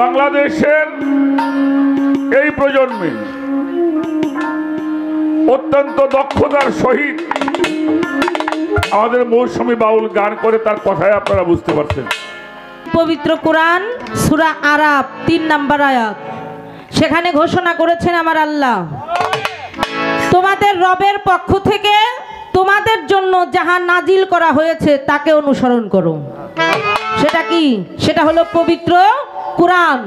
বাংলাদেশের এই প্রজন্মে অত্যন্ত দক্ষতার সহিত আমাদের মৌসুমী বাউল গান করে, তার কথায় আপনারা বুঝতে পারছেন। পবিত্র কোরআন সূরা আরাফ ৩ নম্বর আয়াত, সেখানে ঘোষণা করেছেন আমার আল্লাহ, তোমাদের রবের পক্ষ থেকে তোমাদের জন্য যাহা নাজিল করা হয়েছে তাকে অনুসরণ করো। সেটা কি? সেটা হলো পবিত্র কোরআন।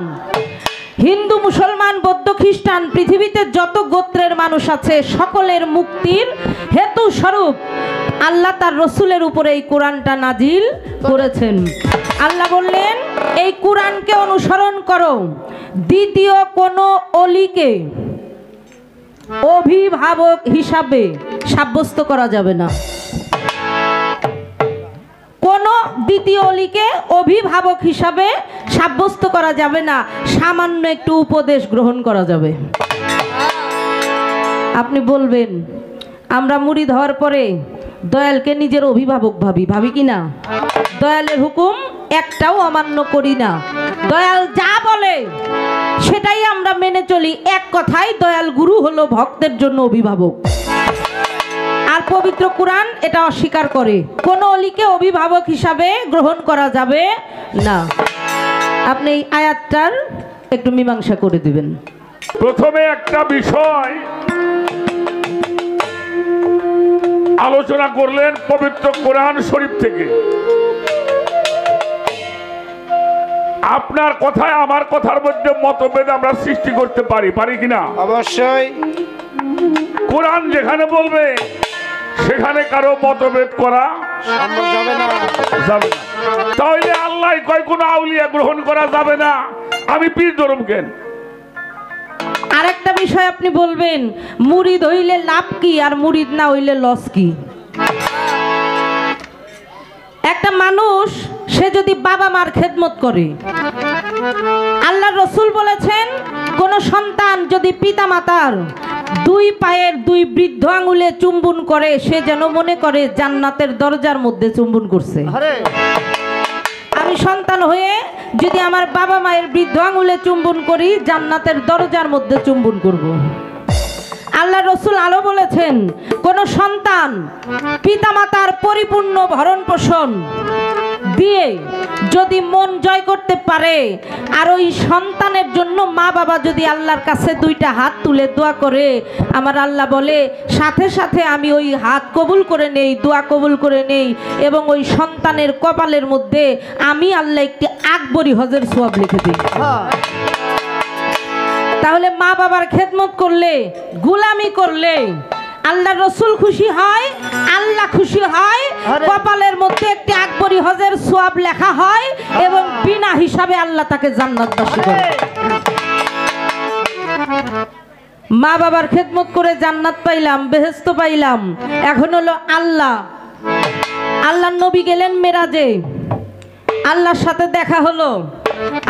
হিন্দু, মুসলমান, বৌদ্ধ, খ্রিস্টান, পৃথিবীতে যত গোত্রের মানুষ আছে সকলের মুক্তির হেতু স্বরূপ আল্লাহ তার রসুলের উপরে এই কোরআনটা নাজিল করেছেন। আল্লাহ বললেন এই কোরআনকে অনুসরণ করো। দ্বিতীয় কোনো অলিকে অভিভাবক হিসাবে সাব্যস্ত করা যাবে না। কোনো দ্বিতীয় অলিকে অভিভাবক হিসাবে সাব্যস্ত করা যাবে না। সামান্য একটু উপদেশ গ্রহণ করা যাবে। আপনি বলবেন আমরা মুরিদ হওয়ার পরে দয়ালকে নিজের অভিভাবক ভাবি কি না? দয়ালের হুকুম একটাও অমান্য করি না। দয়াল যা বলে সেটাই আমরা মেনে চলি। এক কথায় দয়াল গুরু হলো ভক্তের জন্য অভিভাবক। আর পবিত্র কোরআন এটা অস্বীকার করে, কোন অলিকে অভিভাবক হিসাবে গ্রহণ করা যাবে না। আপনি এই আয়াতটার একটু মীমাংসা করে দিবেন। প্রথমে একটা বিষয় আলোচনা করলেন পবিত্র কোরআন শরীফ থেকে। আপনার কথায় আমার কথার মধ্যে মতভেদ আমরা সৃষ্টি করতে পারি কিনা? অবশ্যই। কোরআন যেখানে বলবে সেখানে কারো মতভেদ করা যাবে না। তাহলে আল্লাহ কয় কোন আউলিয়া গ্রহণ করা যাবে না, আমি পীর ধরম কেন? আরেকটা বিষয় আপনি বলবেন মুরিদ হইলে লাভ কি আর মুরিদ না হইলে লস কি? একটা মানুষ সে যদি বাবা মার খেদমত করে, আল্লাহ রসুল বলেছেন কোন সন্তান যদি পিতা মাতার 2 পায়ের 2 বৃদ্ধ আঙুলে চুম্বন করে সে যেন মনে করে জান্নাতের দরজার মধ্যে চুম্বন করছে। আমি সন্তান হয়ে যদি আমার বাবা মায়ের বৃদ্ধ আঙুলে চুম্বন করি জান্নাতের দরজার মধ্যে চুম্বন করব। আল্লাহ রসুল আলো বলেছেন কোন সন্তান পিতামাতার পরিপূর্ণ ভরণ পোষণ দিয়ে যদি মন জয় করতে পারে আর ওই সন্তানের জন্য মা বাবা যদি আল্লাহর কাছে 2টা হাত তুলে দোয়া করে, আমার আল্লাহ বলে সাথে সাথে আমি ওই হাত কবুল করে নেই, দোয়া কবুল করে নেই এবং ওই সন্তানের কপালের মধ্যে আমি আল্লাহ একটি আকবরী হজের সওয়াব লিখে দিই। তাহলে মা বাবার খেদমত করলে, গোলামি করলে আল্লাহ রসুল খুশি হয়, আল্লাহ খুশি হয়, কপালের মধ্যে একটি আকবরী হজের সওয়াব লেখা হয় এবং বিনা হিসাবে আল্লাহ তাকে জান্নাতবাসী করে। মা বাবার খেদমত করে জান্নাত পাইলাম, বেহেশত পাইলাম। এখন হলো আল্লাহ নবী গেলেন মেরাজে, আল্লাহর সাথে দেখা হলো।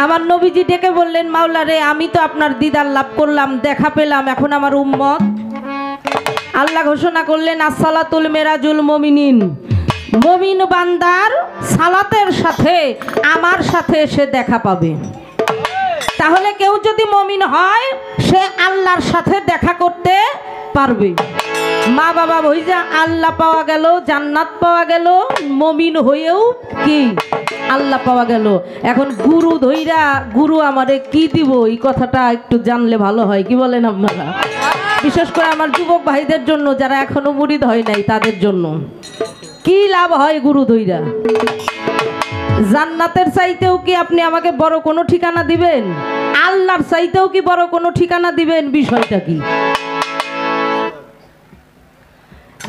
আমার নবীজি ডেকে বললেন মাওলা রে, আমি তো আপনার দিদার লাভ করলাম, দেখা পেলাম, এখন আমার উম্মত। আল্লাহ ঘোষণা করলেন আসসালাতুল মেরাজুল মুমিনিন, মুমিন বান্দার সালাতের সাথে আমার সাথে সে দেখা পাবে। তাহলে কেউ যদি মুমিন হয় সে আল্লাহর সাথে দেখা করতে পারবে। মা বাবা হইয়া আল্লাহ পাওয়া গেল, জান্নাত পাওয়া গেল, মুমিন হয়েও কি আল্লাহ পাওয়া গেল। এখন গুরু ধইরা গুরু আমারে কি দিব এই কথাটা একটু জানলে ভালো হয়, কি বলেন আপনারা? বিশেষ করে আমার যুবক ভাইদের জন্য যারা এখনো মুরিদ হয় নাই তাদের জন্য কি লাভ হয় গুরু ধইরা? জান্নাতের চাইতেও কি আপনি আমাকে বড় কোনো ঠিকানা দিবেন? আল্লাহর চাইতেও কি বড় কোনো ঠিকানা দিবেন? বিষয়টা কি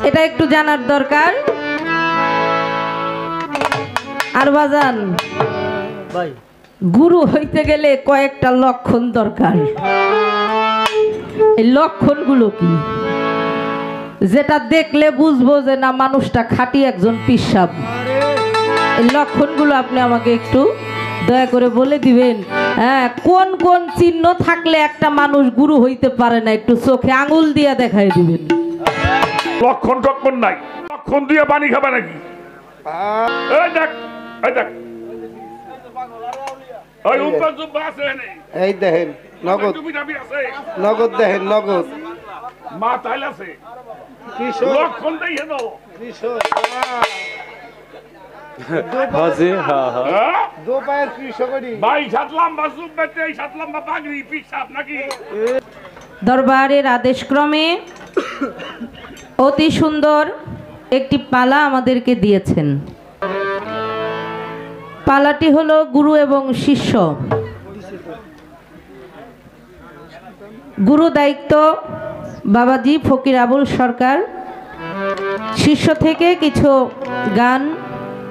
এটা একটু জানার দরকার। আর বাজান ভাই, গুরু হইতে গেলে কয়েকটা লক্ষণ দরকার। এই লক্ষণগুলো কি, যেটা দেখলে বুঝবো যে না মানুষটা খাঁটি একজন পিসাব? এই লক্ষণগুলো আপনি আমাকে একটু দয়া করে বলে দিবেন। হ্যাঁ, কোন কোন চিহ্ন থাকলে একটা মানুষ গুরু হইতে পারে না একটু চোখে আঙুল দিয়ে দেখাই দিবেন। লক্ষণ টক্ষণ নাই, লক্ষণ দিয়ে পানি খাবে নাকি? এই দেখ, এই দেখ, ওই উম্বা জুব্বা আছে এনে এই দেখেন নগদ টুপি টাপি আছে নগদ দেখেন নগদ মা তাইল আছে কৃষক লক্ষণ দেই হেন হাসি হ্যাঁ হ্যাঁ হ্যাঁ দু পায়ের কৃষকই ভাই সাত লম্বা জুব্বাতে এই সাত লম্বা পাগড়ি পিছাপ নাকি দরবারের আদেশক্রমে অতি সুন্দর একটি পালা আমাদেরকে দিয়েছেন। পালাটি হলো গুরু এবং শিষ্য। গুরু দায়িত্ব বাবাজি ফকির আবুল সরকার, শিষ্য থেকে কিছু গান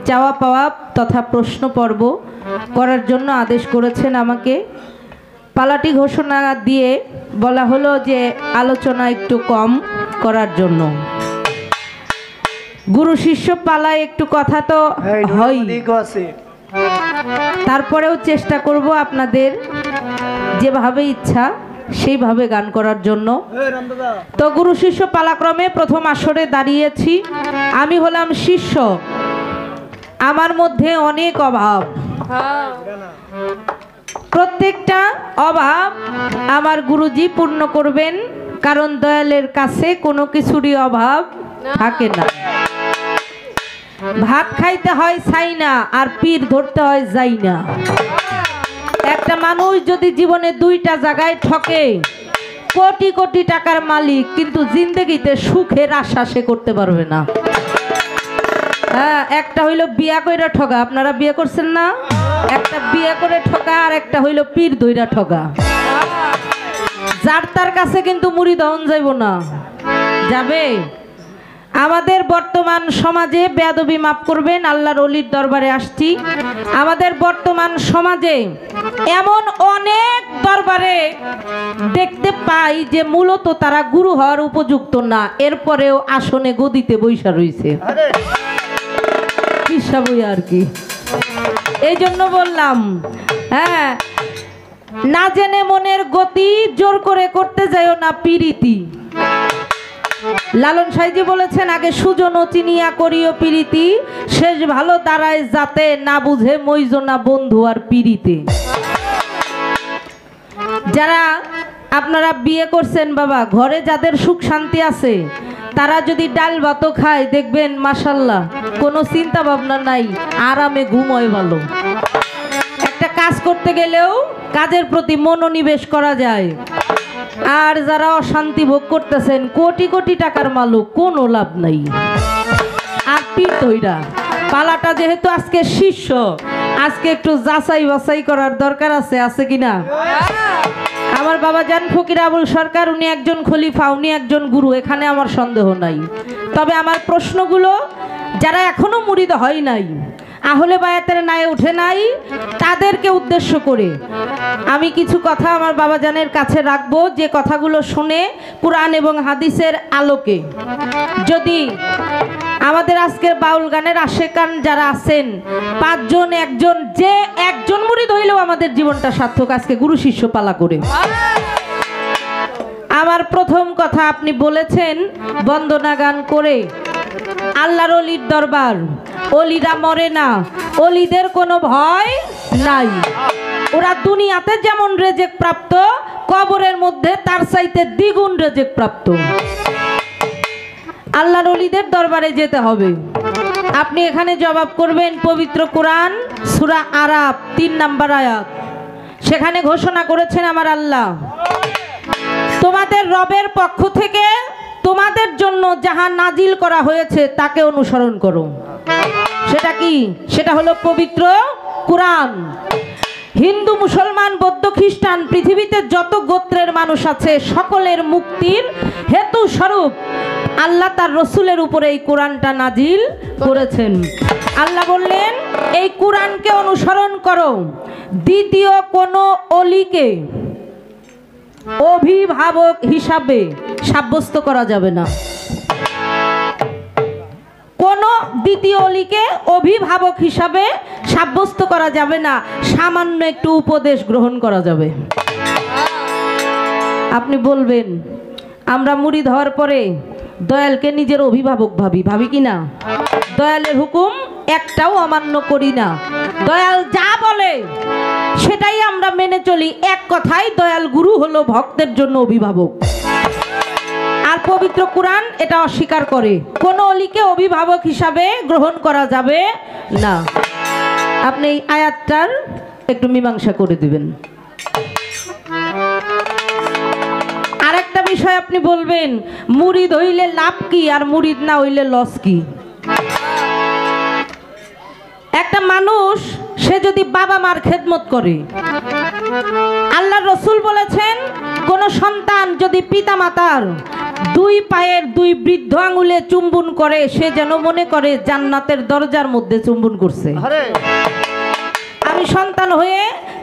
চাওয়া পাওয়া তথা প্রশ্ন পর্ব করার জন্য আদেশ করেছেন আমাকে। পালাটি ঘোষণা দিয়ে বলা হলো যে আলোচনা একটু কম করার জন্য। গুরু শিষ্য পালায় একটু কথা তো হয়, তারপরেও চেষ্টা করব আপনাদের যেভাবে ইচ্ছা সেইভাবে গান করার জন্য। তো গুরু শিষ্য পালাক্রমে প্রথম আসরে দাঁড়িয়েছি। আমি হলাম শিষ্য, আমার মধ্যে অনেক অভাব, প্রত্যেকটা অভাব আমার গুরুজি পূর্ণ করবেন, কারণ দয়ালের কাছে কোনো কিছুরই অভাব থাকে না। ভাত খাইতে হয় চাই না, আর পীর ধরতে হয় যাই না। একটা মানুষ যদি জীবনে দুইটা জায়গায় ঠকে, কোটি কোটি টাকার মালিক, কিন্তু জিন্দেগিতে সুখের আশা সে করতে পারবে না। হ্যাঁ, একটা হইল বিয়া কইরা ঠকা, আপনারা বিয়ে করছেন না? একটা বিয়ে করে ঠকা, আর একটা হইল পীর ধইরা ঠকা। যার তার কাছে কিন্তু মুড়ি দহন যাইব না, যাবে। আমাদের বর্তমান সমাজে বেয়াদবি মাফ করবেন, আল্লাহর ওলির দরবারে আসছি। আমাদের বর্তমান সমাজে এমন অনেক দরবারে দেখতে পাই যে মূলত তারা গুরু হওয়ার উপযুক্ত না, এরপরেও আসনে গদিতে বৈশা রইছে আর কি। এই জন্য বললাম, হ্যাঁ, না জেনে মনের গতি জোর করে করতে যাইও না পিরিতি। লালন সাইজি বলেছেন, আগে সুজন চিনিয়া করিও পিরিতি, শেষ ভালো দাঁড়ায় যাতে না বুঝে মইজনা বন্ধু আর পিরিতে। যারা আপনারা বিয়ে করছেন বাবা, ঘরে যাদের সুখ শান্তি আছে, তারা যদি ডাল ভাত খায় দেখবেন মাশাল্লাহ কোনো চিন্তা ভাবনা নাই, আরামে ঘুমোয় ভালো। একটা কাজ করতে গেলেও কাজের প্রতি মনোনিবেশ করা যায়। আর যারা অশান্তি ভোগ করতেছেন, কোটি কোটি টাকার মালিক, কোনো লাভ নাই। আর পীর ধইরা পালাটা যেহেতু আজকে শিষ্য, আজকে একটু যাচাই বাছাই করার দরকার আছে, আছে কিনা? আমার বাবা জান ফকির আবুল সরকার, উনি একজন খলিফা, উনি একজন গুরু, এখানে আমার সন্দেহ নাই। তবে আমার প্রশ্নগুলো যারা এখনো মুরিদ হয় নাই, আহলে বায়াতের নায়ে উঠে নাই, তাদেরকে উদ্দেশ্য করে আমি কিছু কথা আমার বাবা জানের কাছে রাখবো, যে কথাগুলো শুনে কুরআন এবং হাদিসের আলোকে যদি আমাদের আজকের বাউল গানের আশেকান যারা আছেন, পাঁচজন একজন, যে একজন মুরিদ হইলেও আমাদের জীবনটা সার্থক আজকে গুরু শিষ্য পালা করে। আমার প্রথম কথা, আপনি বলেছেন বন্দনা গান করে আল্লাহর অলির দরবার, অলিরা মরে না, অলিদের কোনো ভয় নাই। ওরা দুনিয়াতে যেমন রেজেক প্রাপ্ত, কবরের মধ্যে তার চাইতে দ্বিগুণ রেজেক প্রাপ্ত। আল্লাহর অলিদের দরবারে যেতে হবে। আপনি এখানে জবাব করবেন পবিত্র কোরআন সূরা আরাফ 3 নম্বর আয়াত। সেখানে ঘোষণা করেছেন আমার আল্লাহ, তোমাদের রবের পক্ষ থেকে তোমাদের জন্য যাহা নাজিল করা হয়েছে তাকে অনুসরণ করো। সেটা কি? সেটা হলো পবিত্র কোরআন। হিন্দু, মুসলমান, বৌদ্ধ, খ্রিস্টান, পৃথিবীতে যত গোত্রের মানুষ আছে, সকলের মুক্তির হেতু স্বরূপ আল্লাহ তার রসুলের উপরে এই কোরআনটা নাজিল করেছেন। আল্লাহ বললেন, এই কোরআনকে অনুসরণ করো। দ্বিতীয় কোনো অলিকে অভিভাবক হিসাবে সাব্যস্ত করা যাবে না। কোন দ্বিতীয় অলিকে অভিভাবক হিসাবে সাব্যস্ত করা যাবে না, সামান্য একটু উপদেশ গ্রহণ করা যাবে। আপনি বলবেন, আমরা মুরিদ হওয়ার পরে দয়ালকে নিজের অভিভাবক ভাবি, ভাবি কি না? দয়ালের হুকুম একটাও অমান্য করি না। দয়াল যা বলে সেটাই আমরা মেনে চলি। এক কথায় দয়াল গুরু হলো ভক্তের জন্য অভিভাবক। আর পবিত্র কুরআন এটা অস্বীকার করে, কোনো অলিকে অভিভাবক হিসাবে গ্রহণ করা যাবে না। আপনি এই আয়াতটার একটু মীমাংসা করে দিবেন। আরেকটা বিষয় আপনি বলবেন, মুরিদ হইলে লাভ কি আর মুরিদ না হইলে লস কি? একটা মানুষ সে যদি বাবা মার খেদমত করে, আল্লাহ রসুল বলেছেন কোন সন্তান যদি পিতা মাতার দুই পায়ের দুই বৃদ্ধ আঙুলে চুম্বন করে, সে যেন মনে করে জান্নাতের দরজার মধ্যে চুম্বন করছে। আমি সন্তান হয়ে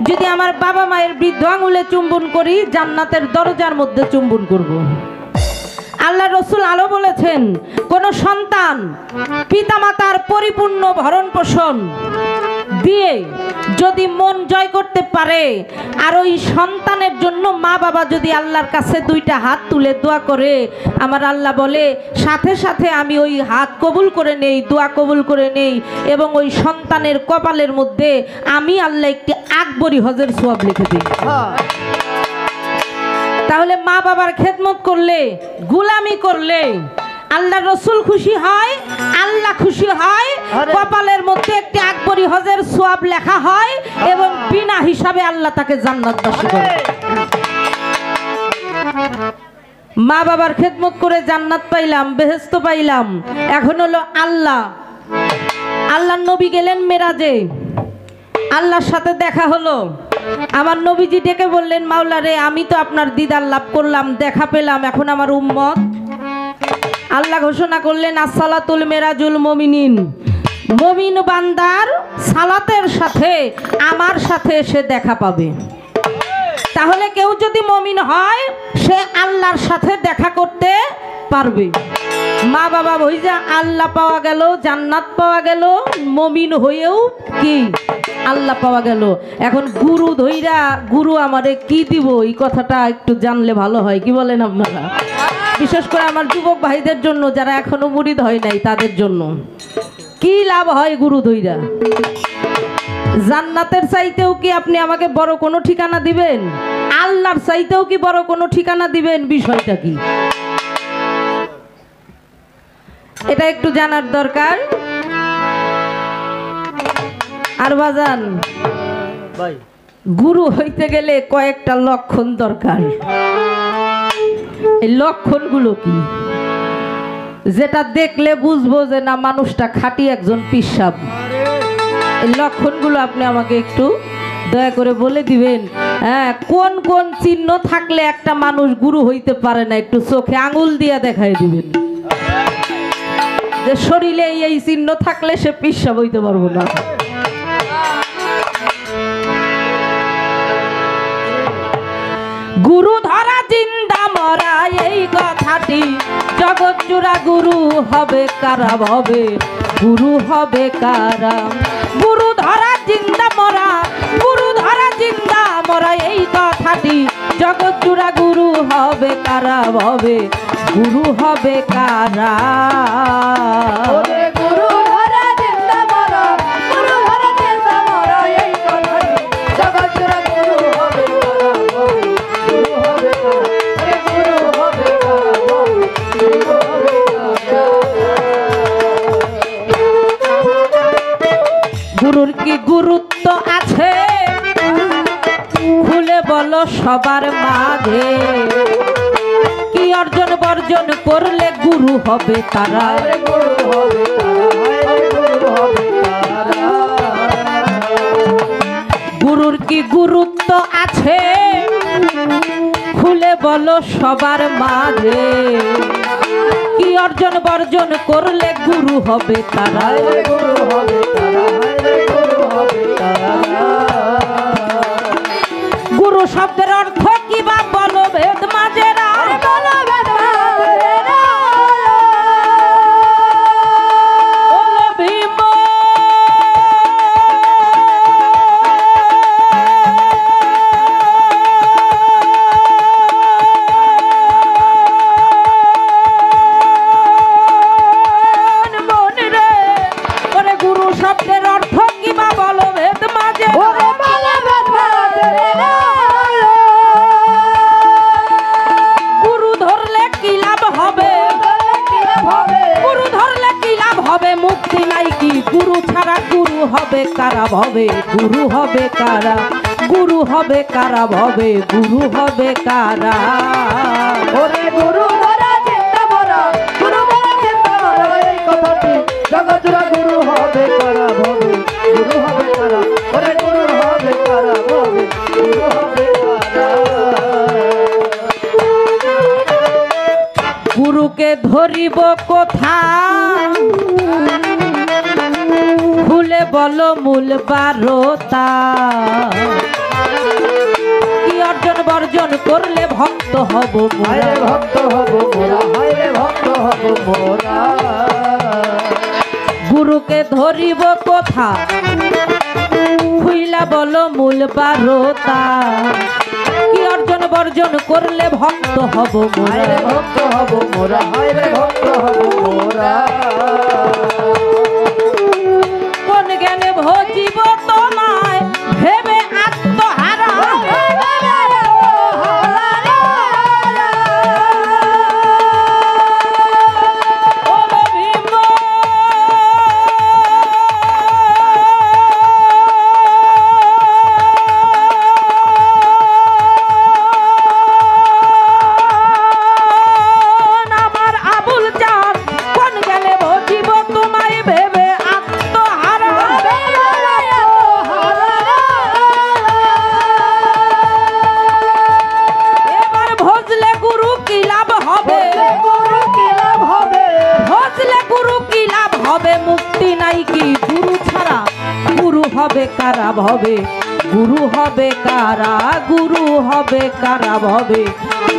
যদি আমার বাবা মায়ের বৃদ্ধ আঙুলে চুম্বন করি, জান্নাতের দরজার মধ্যে চুম্বন করব। আল্লাহ রসুল আলো বলেছেন কোন সন্তান পিতামাতার পরিপূর্ণ ভরণ পোষণ দিয়ে যদি মন জয় করতে পারে, আর ওই সন্তানের জন্য মা বাবা যদি আল্লাহর কাছে দুইটা হাত তুলে দোয়া করে, আমার আল্লাহ বলে সাথে সাথে আমি ওই হাত কবুল করে নেই, দোয়া কবুল করে নেই, এবং ওই সন্তানের কপালের মধ্যে আমি আল্লাহ একটি আকবরী হজের সওয়াব লিখে দিই। তাহলে মা বাবার খেদমত করলে, গুলামি করলে আল্লাহ রসুল খুশি হয়, আল্লাহ খুশি হয়, কপালের মধ্যে একটি আকবরী হজের সওয়াব লেখা হয়, এবং বিনা হিসাবে আল্লাহ তাকে জান্নাতবাসী করে। মা বাবার খেদমত করে জান্নাত পাইলাম, বেহেশত পাইলাম। এখন হলো আল্লাহ নবী গেলেন মেরাজে, আল্লাহর সাথে দেখা হলো। আমার নবীজি ডেকে বললেন, মাওলা রে, আমি তো আপনার দিদার লাভ করলাম, দেখা পেলাম, এখন আমার উম্মত। আল্লাহ ঘোষণা করলেন, আসসালাতুল মেরাজুল মুমিনিন, মুমিন বান্দার সালাতের সাথে আমার সাথে সে দেখা পাবে। তাহলে কেউ যদি মুমিন হয়, সে আল্লাহর সাথে দেখা করতে পারবে। মা বাবা হইজা আল্লাহ পাওয়া গেল, জান্নাত পাওয়া গেল, মুমিন হয়েও কি আল্লাহ পাওয়া গেল। এখন গুরু ধইরা গুরু আমারে কি দিব, এই কথাটা একটু জানলে ভালো হয়, কি বলেন আপনারা? বিশেষ করে আমার যুবক ভাইদের জন্য, যারা এখনো মুরিদ হয় নাই, তাদের জন্য কি লাভ হয় গুরু ধইরা? জান্নাতের চাইতেও কি আপনি আমাকে বড় কোনো ঠিকানা দিবেন? আল্লাহর চাইতেও কি বড় কোনো ঠিকানা দিবেন? বিষয়টা কি, এটা একটু জানার দরকার। আর বাজান, গুরু হইতে গেলে কয়েকটা লক্ষণ দরকার। এই লক্ষণগুলো কি, যেটা দেখলে বুঝবো যে না মানুষটা খাঁটি একজন পিসাব? এই লক্ষণগুলো আপনি আমাকে একটু দয়া করে বলে দিবেন। হ্যাঁ, কোন কোন চিহ্ন থাকলে একটা মানুষ গুরু হইতে পারে না, একটু চোখে আঙুল দিয়ে দেখাই দিবেন যে শরীরে এই চিহ্ন থাকলে সে পিসাব হইতে পারবো না। গুরু ধরা জিন্দা মরা, এই কথাটি জগৎ জোড়া। গুরু হবে কারা হবে, গুরু হবে কারা? গুরু ধরা জিন্দা মরা, গুরু ধরা জিন্দা মরা, এই কথাটি জগৎ জোড়া। গুরু হবে কারা হবে, গুরু হবে কারা? গুরু ধরা জিন্দা মরা, গুরু ধরা জিন্দা মরা, এই কথাটি জগৎ জোড়া। গুরু হবে কারা হবে, গুরু হবে কারা? গুরু হবে কারা হবে, গুরু হবে কারা? গুরুর কি গুরুত্ব আছে খুলে বলো সবার মাঝে? কি অর্জন বর্জন করলে গুরু হবে তারা? গুরুর কি গুরুত্ব আছে খুলে বলো সবার মাঝে? কি অর্জন বর্জন করলে গুরু হবে তারা? গুরু শব্দের অর্থ কি বা বলো ভেদ মাঝেরা? গুরু ছাড়া গুরু হবে কারা ভবে, গুরু হবে কারা, গুরু হবে কারা ভবে, গুরু হবে কারা। ওরে গুরু ধরা চিন্তা ভরা, গুরু ধরা চিন্তা ভরা, এই কথাটি জগৎ জোড়া গুরু হবে কারা ভবে, গুরু হবে কারা, ওরে গুরু হবে কারা ভবে, গুরু হবে কারা। গুরুকে ধরিব কোথা, খুলে বলো মূল বারতা। কি অর্জন বর্জন করলে ভক্ত হব মোরা, হায়রে ভক্ত হব মোরা, হায়রে ভক্ত হব মোরা। গুরুকে ধরিব কোথা, খুইলা বলো মূল বারতা। কি অর্জন বর্জন করলে ভক্ত হব মোরা, হায়রে ভক্ত হব মোরা, হায়রে ভক্ত হব মোরা। কোন জ্ঞানে ভজিব তোমায় ভেবে আত্মহারা। ওরে ভীম, আমার আবুল চাঁদ, কোন জ্ঞানে ভজিব তোমায় ভেবে আত্মহারা। এবার ভজলে গুরু কি লাভ হবে, গুরু কি লাভ হবে, ভজলে গুরু কি লাভ হবে, মুক্তি নাই কি গুরু ছাড়া, গুরু হবে কারা ভবে, গুরু হবে কারা, গুরু হবে কারা ভবে,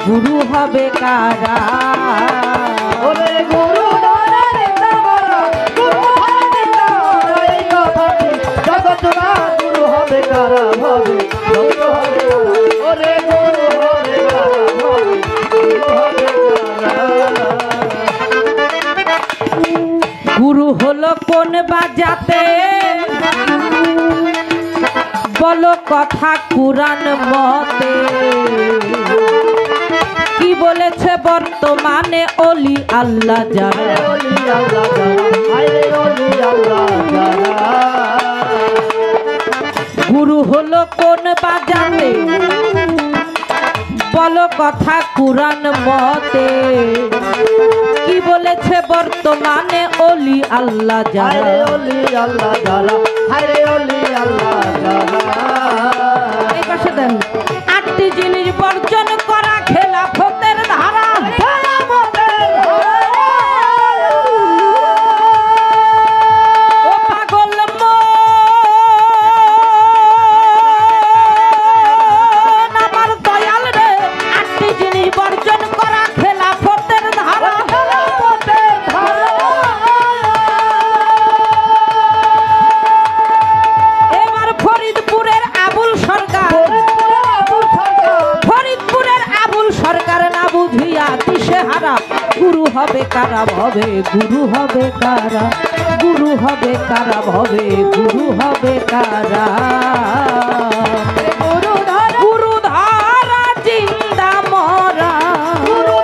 গুরু হবে কারা। ওরে গুরু ধরা চিন্তা ভরা, গুরু ধরা চিন্তা ভরা, এই কথাটি জগৎ জোড়া গুরু হবে কারা ভবে, গুরু হবে কারা, ওরে গুরু হবে কারা ভবে, গুরু হবে কারা। গুরু হলো কোন বাজাতে, বলো কথা কুরআন মতে। কি বলেছে বর্তমানে অলি আল্লাহ যারা, ওলি আল্লাহ যারা, হায়রে ওলি আল্লাহ যারা। গুরু হলো কোন বাজাতে, বলো কথা কুরআন মতে। কি বলেছে বর্তমানে অলি আল্লাহ যারা, হায়রে ওলি আল্লাহ যারা, হায়রে ওলি আল্লাহ যারা। এই পাশে দেন। 8টি জিনিস বর্জন করা খেলাফতের ধারা। ও পাগল মন, আমার দয়াল রে, 8টি জিনিস বর্জন করা খেলাফতের ধারা। এবার ফরিদপুরের আবুল সরকার, ফরিদপুরের আবুল সরকার না বুঝিয়া দিশেহারা। গুরু হবে কারা ভবে, গুরু হবে কারা, গুরু হবে কারা ভবে, গুরু হবে কারা। গুরু ধারা জিন্দা মরা, গুরু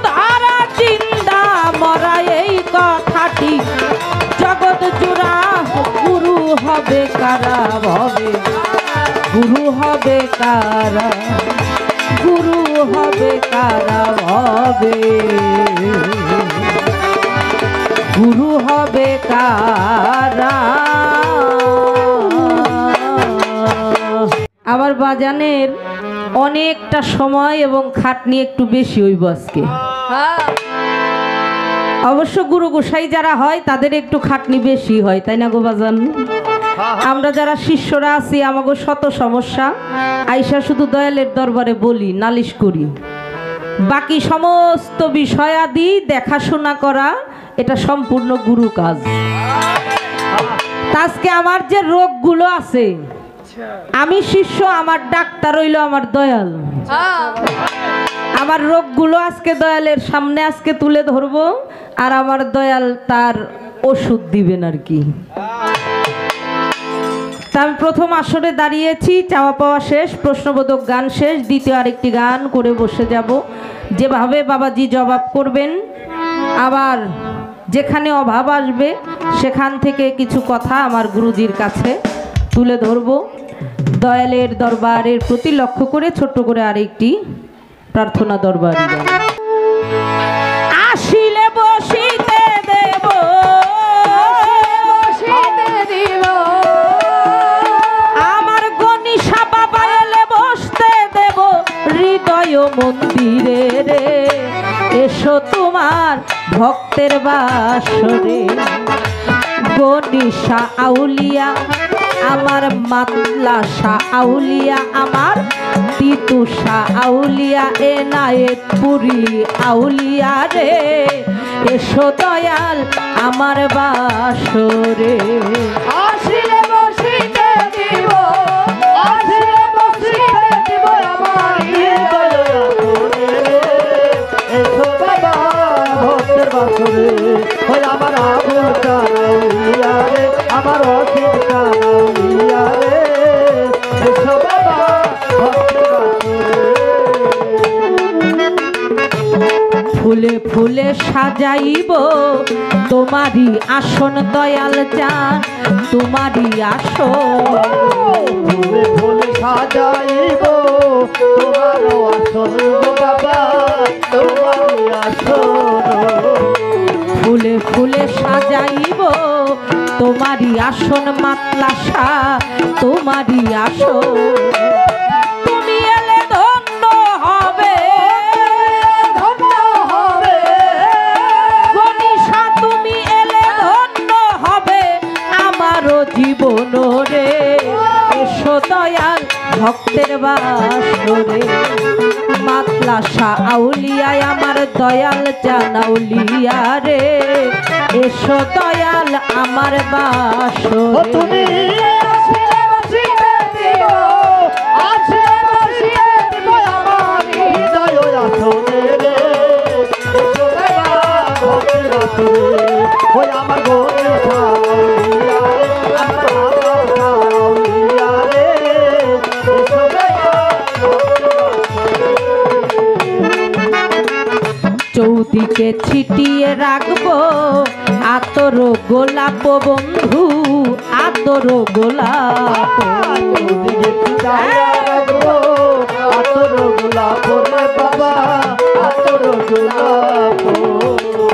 ধারা জিন্দা মরা, এই কথাটি জগৎ জোড়া গুরু হবে কারা ভবে, গুরু হবে কারা, গুরু হবে কারা ভবে, গুরু হবে কারা। আবার বাজানের অনেকটা সময় এবং খাটনি একটু বেশি হইব আজকে। অবশ্য গুরু গোসাই যারা হয় তাদের একটু খাটনি বেশি হয়, তাই না গো বাজান? আমরা যারা শিষ্যরা আছি আমাকে শত সমস্যা আইসা শুধু দয়ালের দরবারে বলি, নালিশ করি। বাকি সমস্ত বিষয়াদি দেখাশোনা করা এটা সম্পূর্ণ গুরু কাজ। আজকে আমার যে রোগগুলো আছে, আমি শিষ্য, আমার ডাক্তার হইল আমার দয়াল। আমার রোগগুলো আজকে দয়ালের সামনে আজকে তুলে ধরবো, আর আমার দয়াল তার ওষুধ দিবেন আর কি। তা আমি প্রথম আসরে দাঁড়িয়েছি, চাওয়া পাওয়া শেষ, প্রশ্নবোধক গান শেষ, দ্বিতীয় আরেকটি গান করে বসে যাব। যেভাবে বাবাজি জবাব করবেন আবার যেখানে অভাব আসবে সেখান থেকে কিছু কথা আমার গুরুজির কাছে তুলে ধরব। দয়ালের দরবারের প্রতি লক্ষ্য করে ছোট্ট করে আরেকটি প্রার্থনা দরবারে গান। আসিলে বসিতে দেব, আমার গনিশা বাবা এলে বসতে দেব হৃদয় মন্দিরে রে, এসো তোমার ভক্তের বাসরে। গনিশা আউলিয়া আমার, মাতলাশা আউলিয়া আমার, তিতুষা আউলিয়া এনায়েতপুরি আউলিয়া রে, এসো দয়াল আমার বাসরে। আসিলে বসিতে দিব, আসিলে বসিতে দিব আমার হৃদয় আসরে। এসো বাবা ভক্তের বাসরে, ওই আমার আবুল কানাউলিয়া রে, আমার অসীম কানাউলিয়া রে, এসো বাবা ভক্তের বাসরে। ফুলে ফুলে সাজাইব তোমারই আসন দয়াল চান, তোমারই আসন। ফুলে ফুলে সাজাইব তোমার আসন গো বাবা, তোমার আসন। ফুলে ফুলে সাজাইব তোমারই আসন মাতলাশা, তোমারই আসন। তুমি এলে ধন্য হবে, ধন্য হবে গনিশা তুমি এলে ধন্য হবে আমারও জীবন রে, এসো দয়াল ভক্তের বাসরে। মাতলাশা আউলিয়ায় আমার দয়াল জানাউলিয়া রে, এসো দয়াল আমার ও বাসরে। তুমি আসিলে বসিতে দিব, আসিলে বসিতে দিব আমার হৃদয় আসনে রে, এসো বাবা ভক্তের বাসরে। ওই আমার গনি সাউলিয়া রে, আমার বাবা সাউলিয়া রে, এসো বাবা ভক্তের বাসরে। চৌদিকে ছিটিয়ে রাখবো আতর গোলাপ বন্ধু, আতর গোলাপ। চৌদিকে ছিটাইয়া রাখবো আতর গোলাপ রে বাবা, আতর গোলাপ।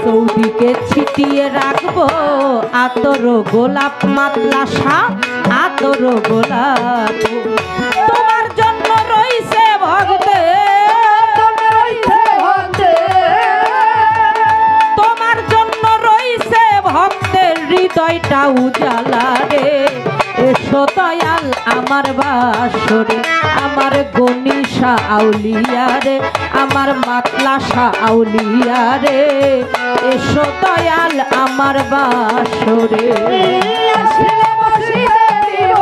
চৌদিকে ছিটিয়ে রাখবো আতর গোলাপ মাতলাশা, আতর গোলাপ। তোমার জন্য রইছে ভক্তে, তোমার জন্য রইছে ভক্তের হৃদয়টা উজালা রে, এসো দয়াল আমার বাসরে। আমার গনিশা আউলিয়া রে, আমার মাতলাশা আউলিয়া রে, এসো দয়াল আমার বাসরে। আসিলে বসিতে দিব,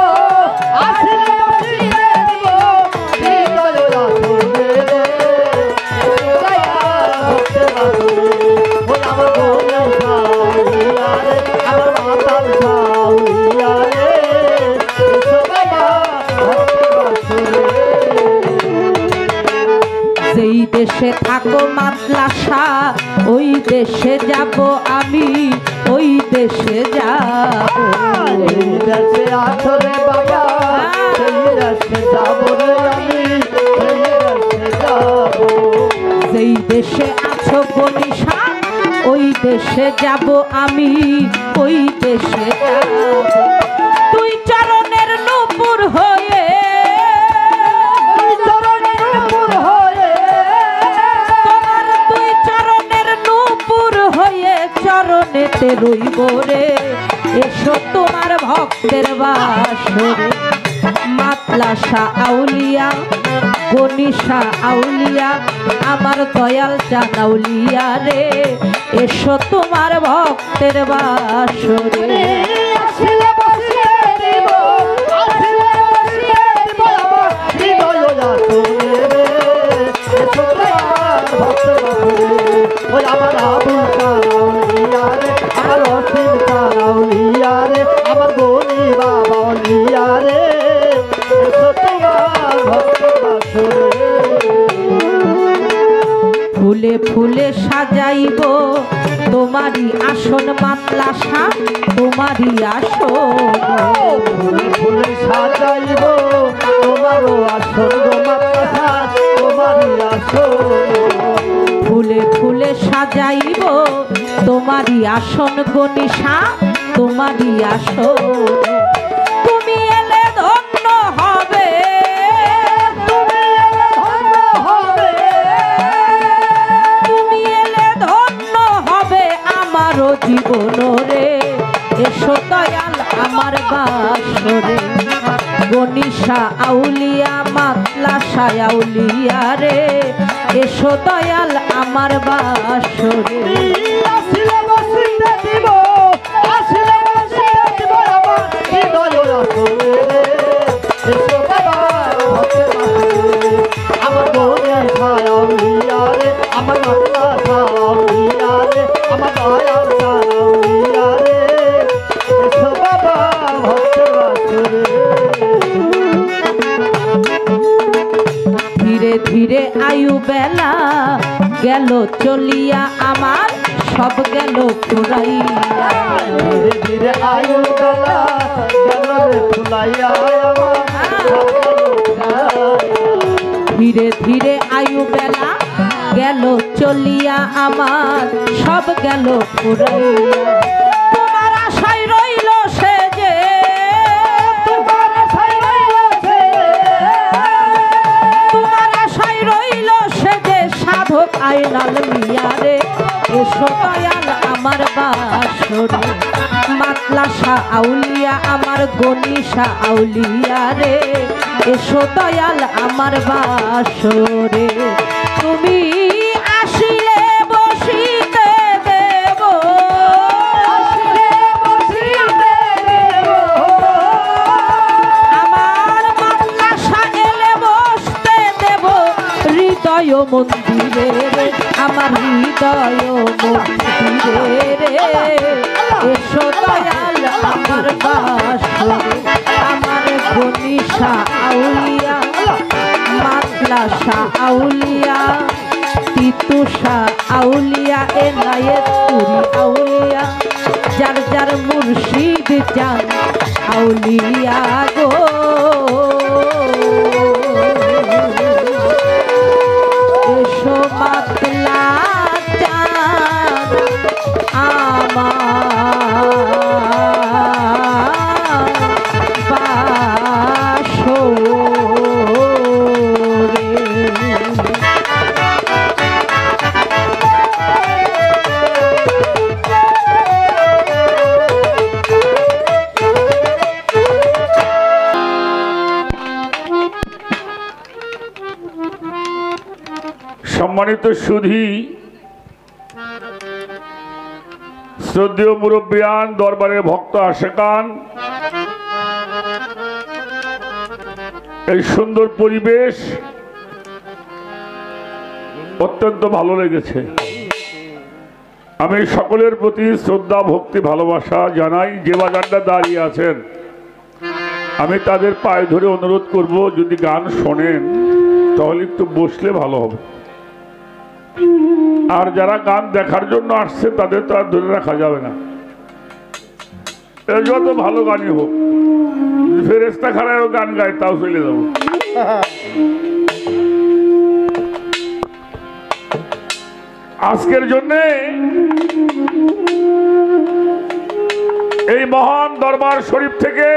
আসিলে বসিতে দিব হৃদয় আসনে রে, এসো দয়াল ভক্তের বাসরে। ওই আমার গনি সাউলিয়া রে, আমার মাতাল সাউলিয়া রে, এসো বাবা ভক্তের বাসরে। যেই দেশে থাকো মাতলাশা ওই দেশে যাব আমি, ওই দেশে যাব। এই দেশে আছো রে বাবা, সেই দেশে যাবো রে আমি, সেই দেশে যাবো। যেই দেশে আছো গনিশা ওই দেশে যাব আমি, ওই দেশে যাব। তুই চরণের নূপুর হয়ে, তুই চরণের নূপুর হয়ে, তোমার তুই চরণের নূপুর হয়ে চরণেতে রইব রে, এসো তোমার ভক্তের বাসরে। মাতলাশা আউলিয়া গনিশা আউলিয়া আমার দয়াল জানাউলিয়া রে, এসো তোমার ভক্তের বাসরে। আসিলে বসিতে দিব, আসিলে বসিতে দিব আমার হৃদয় আসনে রে, এসো দয়াল ভক্তের বাসরে। ওই আমার আবুল কানাউলিয়া রে, আমার অসীম কানাউলিয়া রে, আমার গনি বাবা উলিয়া রে, এসো তোমার ভক্তের বাসরে। ফুলে ফুলে সাজাইব তোমারই আসন মাতলাসা তোমারই আসন ফুলে ফুলে সাজাইব তোমারও আসন গো মাতলাসা তোমারই আসন ফুলে ফুলে সাজাইব তোমারই আসন গনিশা তোমারই আসন তুমি এলে ধন্য হবে তুমি ধন্য হবে তুমি এলে ধন্য হবে আমারও জীবন রে এসো দয়াল আমার বাসরে গনিশা আউলিয়া মাতলাসা আউলিয়া রে এসো দয়াল আমার বাসরে আসিলে বসিতে দিব আসিলে বসিতে দিব আমার হৃদয় আসরে এসো বাবা ভক্তের বাসরে আমার গনে ছায়াউলিয়া রে আমার মাতলা ছায়াউলিয়া রে আমার দয়াল ছায়াউলিয়া রে এসো বাবা ভক্তের বাসরে ধীরে ধীরে আয়ু বেলা গেল চলিয়া আমার সব গেল ফুরাইয়া ধীরে ধীরে আয়ু বেলা গেল রে ফুলাইয়া ধীরে ধীরে আয়ু বেলা গেল চলিয়া আমার সব গেল ফুরাইয়া তোমার আশায় রইল সে যে তোমার ছাইরাইল সে তোমার আশায় রইল সে যে সাধক আইনাল মিয়া রে এসো দয়াল আমার বাসরে মাতলাসা আউলিয়া আমার গনিশা আউলিয়া রে এসো দয়াল আমার বাসরে তুমি আসিলে বসিতে দেব আসিলে বসিতে দেব আমার মাতলাসা এলে বসতে দেব হৃদয় মন্দিরে রে আমার হৃদয় মন্দিরে রে এসো দয়াল আমার বাসরে আমার গনিশা আউলিয়া মাতলাসা আউলিয়া তিতুষা আউলিয়া এনায়েত পুরি আউলিয়া যার যার মুর্শিদ চান আউলিয়া গো এসো মাতলা চান আমার বাসরে সম্মানিত সুধী, শ্রদ্ধেয় মুরব্বিয়ান, দরবারের ভক্ত আশেকান, এই সুন্দর পরিবেশ অত্যন্ত ভালো লেগেছে। আমি সকলের প্রতি শ্রদ্ধা ভক্তি ভালোবাসা জানাই। যে বাজারটা দাঁড়িয়ে আছেন আমি তাদের পায়ে ধরে অনুরোধ করব, যদি গান শোনেন তাহলে একটু বসলে ভালো হবে। আর যারা গান দেখার জন্য আসছে তাদের তো আর ধরে রাখা যাবে না। যত ভালো গানই হোক, ফেরেস্তা খারাপও গান গায় তাও চলে যাবো। আজকের জন্য এই মহান দরবার শরীফ থেকে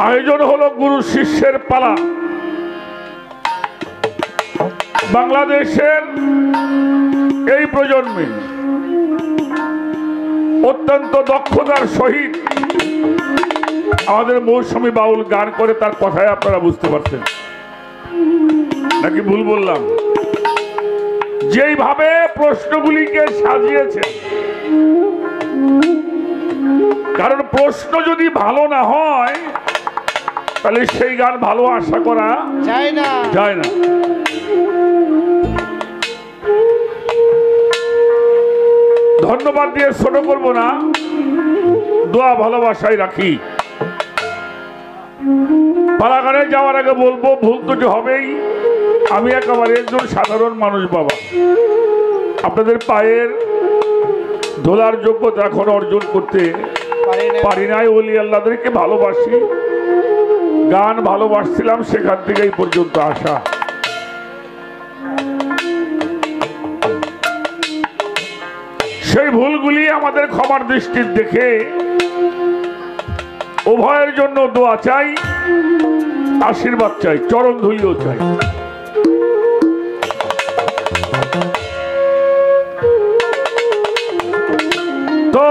আয়োজন হলো গুরু শিষ্যের পালা। বাংলাদেশের এই প্রজন্মে অত্যন্ত দক্ষতার সহিত আমাদের মৌসুমী বাউল গান করে, তার কথায় আপনারা বুঝতে পারছেন নাকি ভুল বললাম? যেইভাবে প্রশ্নগুলিকে সাজিয়েছে, কারণ প্রশ্ন যদি ভালো না হয় তাহলে সেই গান ভালো আশা করা যায় না। ধন্যবাদ দিয়ে ছোট করব না, দোয়া ভালোবাসায় রাখি। পালাগানে যাওয়ার আগে বলবো, ভুল তো হবেই। আমি একেবারে একজন সাধারণ মানুষ বাবা, আপনাদের পায়ের ধোলার যোগ্যতা এখন অর্জন করতে পারি নাই। ওলি আল্লাহদেরকে ভালোবাসি, গান ভালোবাসছিলাম, সেখান থেকে এই পর্যন্ত আসা। সেই ভুলগুলি আমাদের ক্ষমার দৃষ্টির দেখে উভয়ের জন্য দোয়া চাই, আশীর্বাদ চাই, চরণ ধুলিও চাই। তো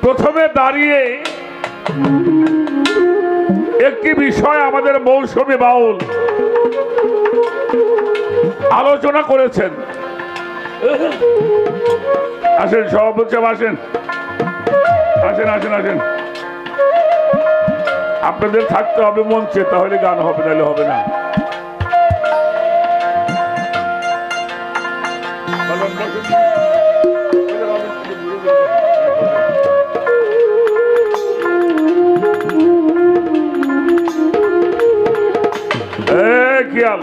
প্রথমে দাঁড়িয়ে একটি বিষয় আমাদের মৌসুমী বাউল আলোচনা করেছেন। আসেন সভাপতি সাহেব, আসেন আসেন আসেন আসেন। আপনাদের থাকতে হবে মঞ্চে, তাহলে গান হবে, নাহলে হবে না। খেয়াল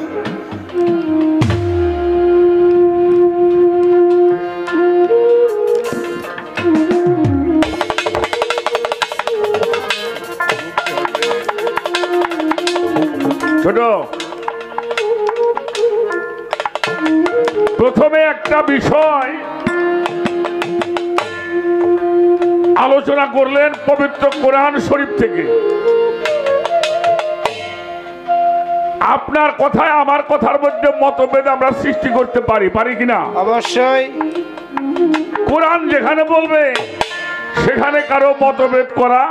ছোট, প্রথমে একটা বিষয় আলোচনা করলেন পবিত্র কোরআন শরীফ থেকে। আপনার কথায় আমার কথার মধ্যে মতভেদ আমরা সৃষ্টি করতে পারি, পারি কিনা? অবশ্যই। কোরআন যেখানে বলবে সেখানে কারো মতভেদ করা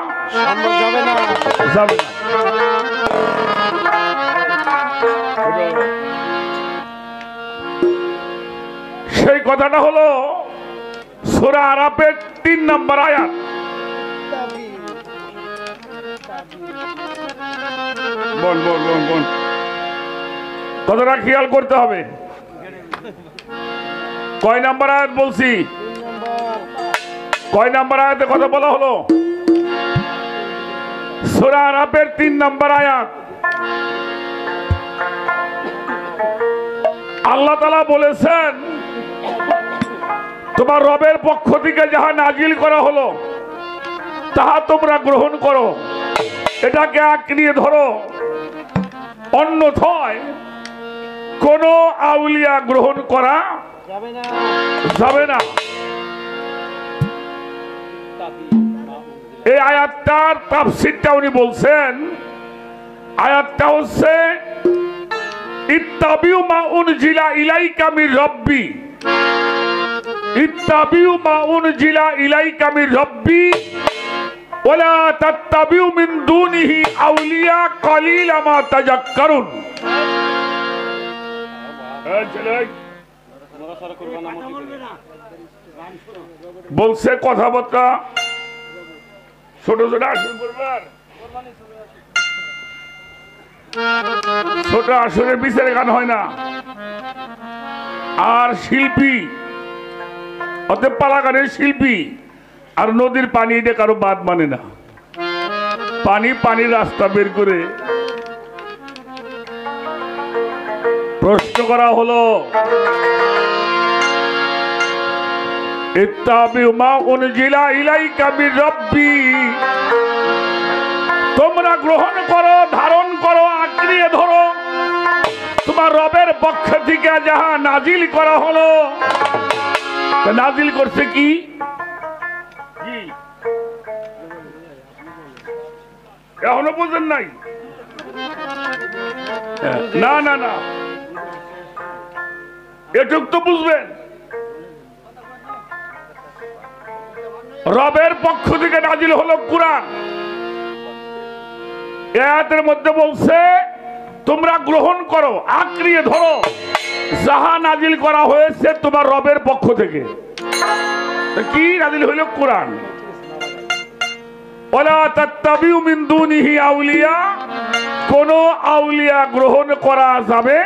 সম্ভব যাবে না, যাবে না। সেই কথাটা হলো সূরা আরাফের 3 নম্বর আয়াত। বল বল বল বল, কথাটা খেয়াল করতে হবে। কয় নাম্বার আয়াত বলছি? কয় নাম্বার আয়াতে কথা বলা হলো? সূরা আরাফের 3 নম্বর আয়াত। আল্লাহ তাআলা বলেছেন, তোমার রবের পক্ষ থেকে যাহা নাজিল করা হলো তাহা তোমরা গ্রহণ করো, এটাকে আঁকড়িয়ে ধরো, অন্যথায় কোন আউলিয়া গ্রহণ করা যাবে না। এই আয়াতটার তাফসীরটা উনি বলছেন, আয়াতটা হচ্ছে ইত্তাবিউ মা উনজিলা ইলাইকা মির রাব্বি, ইত্তাবিউ মা উনজিলা ইলাইকা মির রাব্বি ওয়ালা তাত্তাবিউ মিন দুনিহি আউলিয়া কালিলা মা তাযাক্কারুন। বলছে কথাবার্তা ছোট ছোট আসন করবার, ছোট আসনের বিচারে গান হয় না। আর শিল্পী অতএব পালা গানের শিল্পী আর নদীর পানি, এটা কারো বাদ মানে না। পানি পানির রাস্তা বের করে প্রশ্ন করা হলো, ইত্তাবিউ মা উনজিলা ইলাইকা মির রাব্বি, তোমরা গ্রহণ করো, ধারণ করো, আঁকড়িয়ে ধরো তোমার রবের পক্ষ থেকে যাহা নাজিল করা হলো। নাজিল করছে কি? এখনো বুঝেন নাই? না না না, এটুক তো বুঝবেন। রবের পক্ষ থেকে নাজিল হলো কুরআন। আয়াতের মধ্যে বলছে তোমরা গ্রহণ করো, আঁকড়িয়ে ধরো যাহা নাজিল করা হয়েছে তোমার রবের পক্ষ থেকে। কি নাজিল হইল? কুরআন। ওয়ালা তাত্তাবিউ মিন দুনিহি আউলিয়া, কোন আউলিয়া গ্রহণ করা যাবে।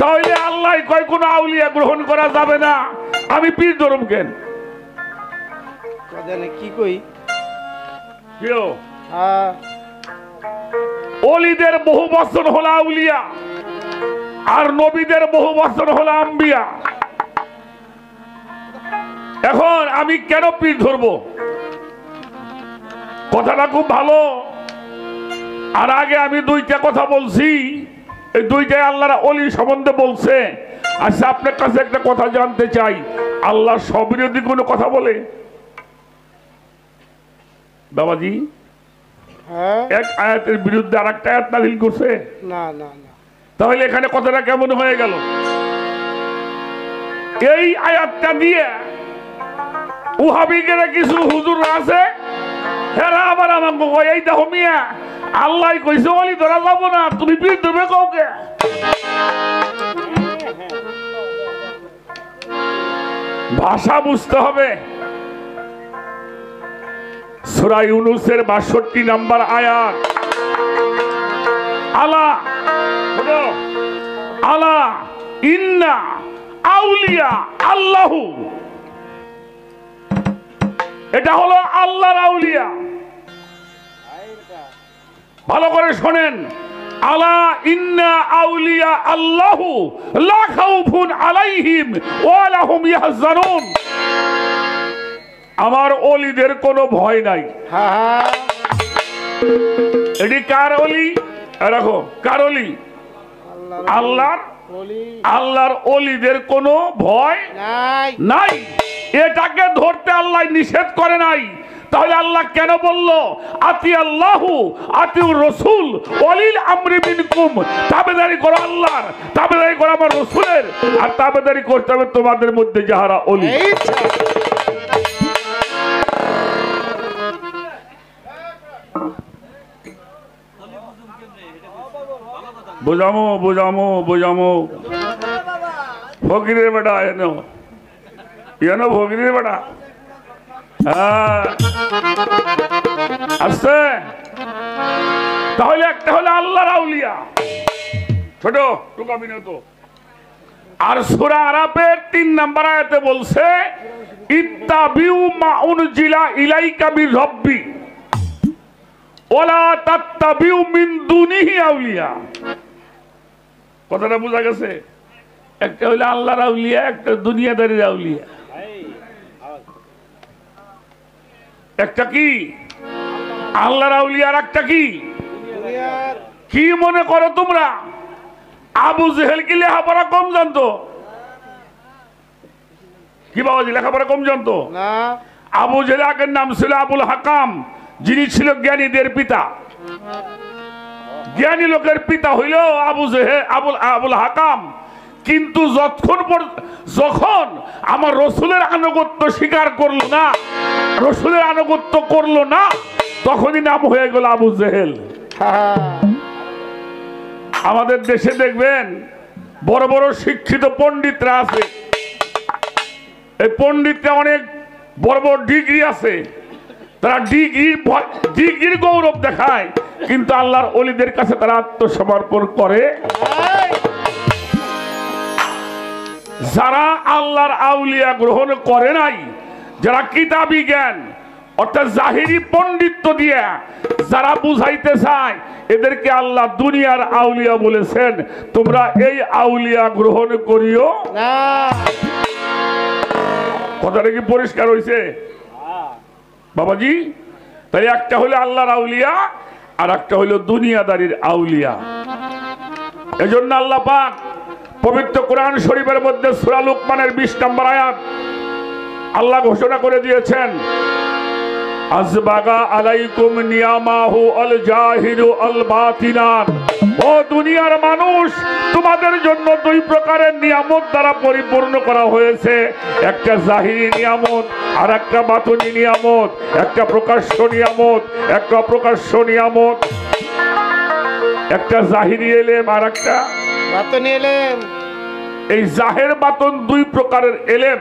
তাহলে আল্লাহ কয় কোন আউলিয়া গ্রহণ করা যাবে না, আমি পীর ধরম কেন? কি কই? অলিদের বহু বছর হলো আউলিয়া, আর নবীদের বহু বছর হলো আম্বিয়া। এখন আমি কেন পীর ধরবো? কথাটা খুব ভালো। আর আগে আমি দুইটা কথা বলছি, এই দুইটাই আল্লাহর ওলি সম্বন্ধে বলছে। আচ্ছা, আপনার কাছে একটা কথা জানতে চাই, আল্লাহ সবিরোধী কোনো কথা বলে বাবাজি? হ্যাঁ, এক আয়াতের বিরুদ্ধে আর একটা আয়াত নাযিল করছে। না না না, তাহলে এখানে কথাটা কেমন হয়ে গেল? এই আয়াতটা দিয়ে ওহাবিদের কিছু হুজুর আছে, হেরা আবার আমাকে কয়, এই দেখো মিয়া, আল্লাহ কইছে ওলি ধরা যাবো না, তুমি পীর ধরবে কাউকে। ভাষা বুঝতে হবে। সূরা ইউনূসের ৬২ নম্বর আয়াত, আলা আলা ইন্না আউলিয়া আল্লাহু, এটা হলো আল্লাহর আউলিয়া। ভালো করে শোনেন, আলা ইন্না আউলিয়া আল্লাহু লা খাউফুন আলাইহিম ওয়া লা হুম ইয়াহজানুন। আমার ওলিদের কোনো ভয় নাই। হ্যাঁ হ্যাঁ, এটি কার ওলি? রাখো, কার ওলি? আল্লাহর। বলি আল্লাহর ওলিদের কোনো ভয় নাই। নাই। এটাকে ধরতে আল্লাহ নিষেধ করে নাই। তাহলে আল্লাহ কেন বলল আতি আল্লাহু আতিউর রাসূল ওয়ালিল আমরি মিনকুম? তাবেদারি করো আল্লাহর, তাবেদারি করো আমার রাসূলের, আর তাবেদারি করতে হবে তোমাদের মধ্যে যাহারা ওলি। এই তো। বোঝামো বোঝামো বোঝামো। ফকিরের বেটা এনো এনো, ফকিরের বেটা। হ্যাঁ, আসছে। তাহলে একটা হলো আল্লাহর আউলিয়া, ছোট টুকাবি না তো। আর সূরা আরাফের ৩ নম্বর আয়াতে বলছে ইত্তাবিউ মা উনজিলা ইলাইকা মির রাব্বি ওয়ালা তাত্তাবিউ মিন দুনিহি আউলিয়া। কথাটা বোঝা গেছে? একটা হলো আল্লাহর আউলিয়া, একটা দুনিয়াদারির আউলিয়া। একটা কি আল্লাহর আউলিয়া, আর একটা কি? দুনিয়ার কি মনে করো তোমরা আবু জেহেল কি লেখাপড়া কম জানতো? কি বাবাজি, লেখাপড়া কম জানতো? না, আবু জেহেল আগের নাম ছিল আবুল হাকাম, যিনি ছিল জ্ঞানীদের পিতা। জ্ঞানী লোকের পিতা হইল আবু জেহেল, আবুল হাকাম। কিন্তু যখন আমার রসুলের আনুগত্য স্বীকার করলো না, রসুলের আনুগত্য করলো না, তখনই নাম হয়ে গেল আবু জেহেল। হ্যাঁ, আমাদের দেশে দেখবেন বড় বড় শিক্ষিত পণ্ডিতরা আছে, এই পণ্ডিতরা অনেক বড় বড় ডিগ্রি আছে, তারা ডিগ্রির গৌরব দেখায়, কিন্তু আল্লাহর ওলিদের কাছে তারা আত্মসমর্পণ করে। যারা আল্লাহর আউলিয়া গ্রহণ করে নাই, যারা কিতাবি জ্ঞান অর্থাৎ জাহিরি পণ্ডিত্য দিয়ে যারা বুঝাইতে চায়, এদেরকে আল্লাহ দুনিয়ার আউলিয়া বলেছেন। তোমরা এই আউলিয়া গ্রহণ করিও না। কথাটা কি পরিষ্কার হয়েছে বাবাজি? তাই একটা হলো আল্লাহর আউলিয়া, আর একটা হলো দুনিয়াদারির আউলিয়া। এজন্য আল্লাহ পাক পবিত্র কোরআন শরীফের মধ্যে সূরা লুকমানের 20 নম্বর আয়াত আল্লাহ ঘোষণা করে দিয়েছেন, আযবাগা আলাইকুম নিয়ামাহু আল জাহিরু আল বাতিনাত। ও দুনিয়ার মানুষ, তোমাদের জন্য দুই প্রকারের নিয়ামত দ্বারা পরিপূর্ণ করা হয়েছে, একটা জাহিরি নিয়ামত আর একটা বাতিনি নিয়ামত, একটা প্রকাশ্য নিয়ামত, একটা অপ্রকাশ্য নিয়ামত, একটা জাহিরি এলেম আর একটা বাতন এলেম। এই জাহের বাতন দুই প্রকারের এলেম।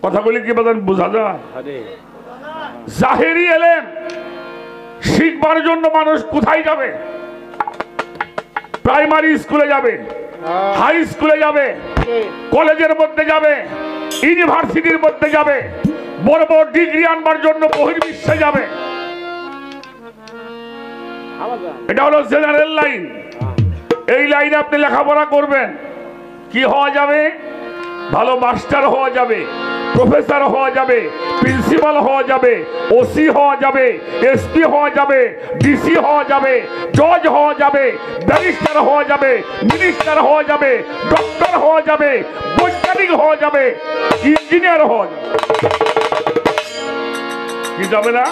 কথাগুলি কি বাদান বোঝা যায়? জাহেরি এলেম শিখবার জন্য মানুষ কোথায় যাবে? প্রাইমারি স্কুলে যাবে, হাই স্কুলে যাবে, কলেজের মধ্যে যাবে, ইউনিভার্সিটির মধ্যে যাবে, বড় বড় ডিগ্রি আনবার জন্য বহির্বিশ্বে যাবে। এটা হলো জেনারেল লাইন। এই লাইনে আপনি লেখাপড়া করবেন, কি হওয়া যাবে? ভালো মাস্টার হওয়া যাবে, প্রফেসর হওয়া যাবে, প্রিন্সিপাল হওয়া যাবে, ওসি হওয়া যাবে, এসপি হওয়া যাবে, ডিসি হওয়া যাবে, জজ হওয়া যাবে, ব্যারিস্টার হওয়া যাবে, মিনিস্টার হওয়া যাবে, ডক্টর হওয়া যাবে, বৈজ্ঞানিক হওয়া যাবে, ইঞ্জিনিয়ার হওয়া যাবে। কি যাবে না?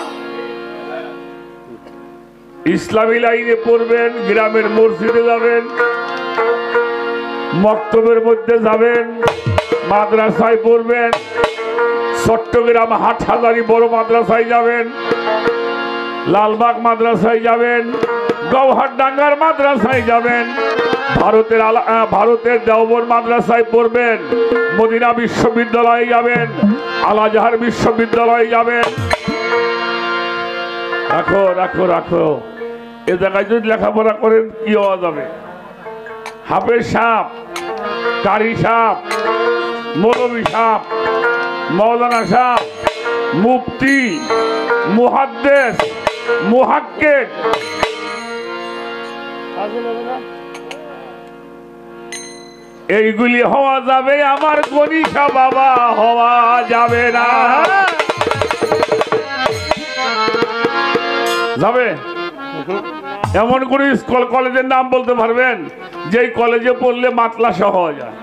ইসলামী লাইনে পড়বেন, গ্রামের মসজিদে যাবেন, মক্তবের মধ্যে যাবেন, মাদ্রাসায় পড়বেন, চট্টগ্রাম হাটহাজারী বড় মাদ্রাসায় যাবেন, লালবাগ মাদ্রাসায় যাবেন, গৌহারডাঙ্গার মাদ্রাসায় যাবেন, ভারতের দেওবন্দ মাদ্রাসায় পড়বেন, মদিনা বিশ্ববিদ্যালয়ে যাবেন, আল আজহার বিশ্ববিদ্যালয়ে যাবেন। রাখো রাখো রাখো, এ জায়গায় যদি লেখাপড়া করেন কি হওয়া যাবে? হাফেজ সাহেব, কারি সাহেব, মৌলভী সাহেব, মৌলানা সাহেব, মুফতি, মুহাদ্দিস, মুহাক্কিক, এইগুলি হওয়া যাবে, আমার গণিসা বাবা হওয়া যাবে না। যাবে? এমন কোন স্কুল কলেজের নাম বলতে পারবেন যেই কলেজে পড়লে মাতলাসা হওয়া যায়,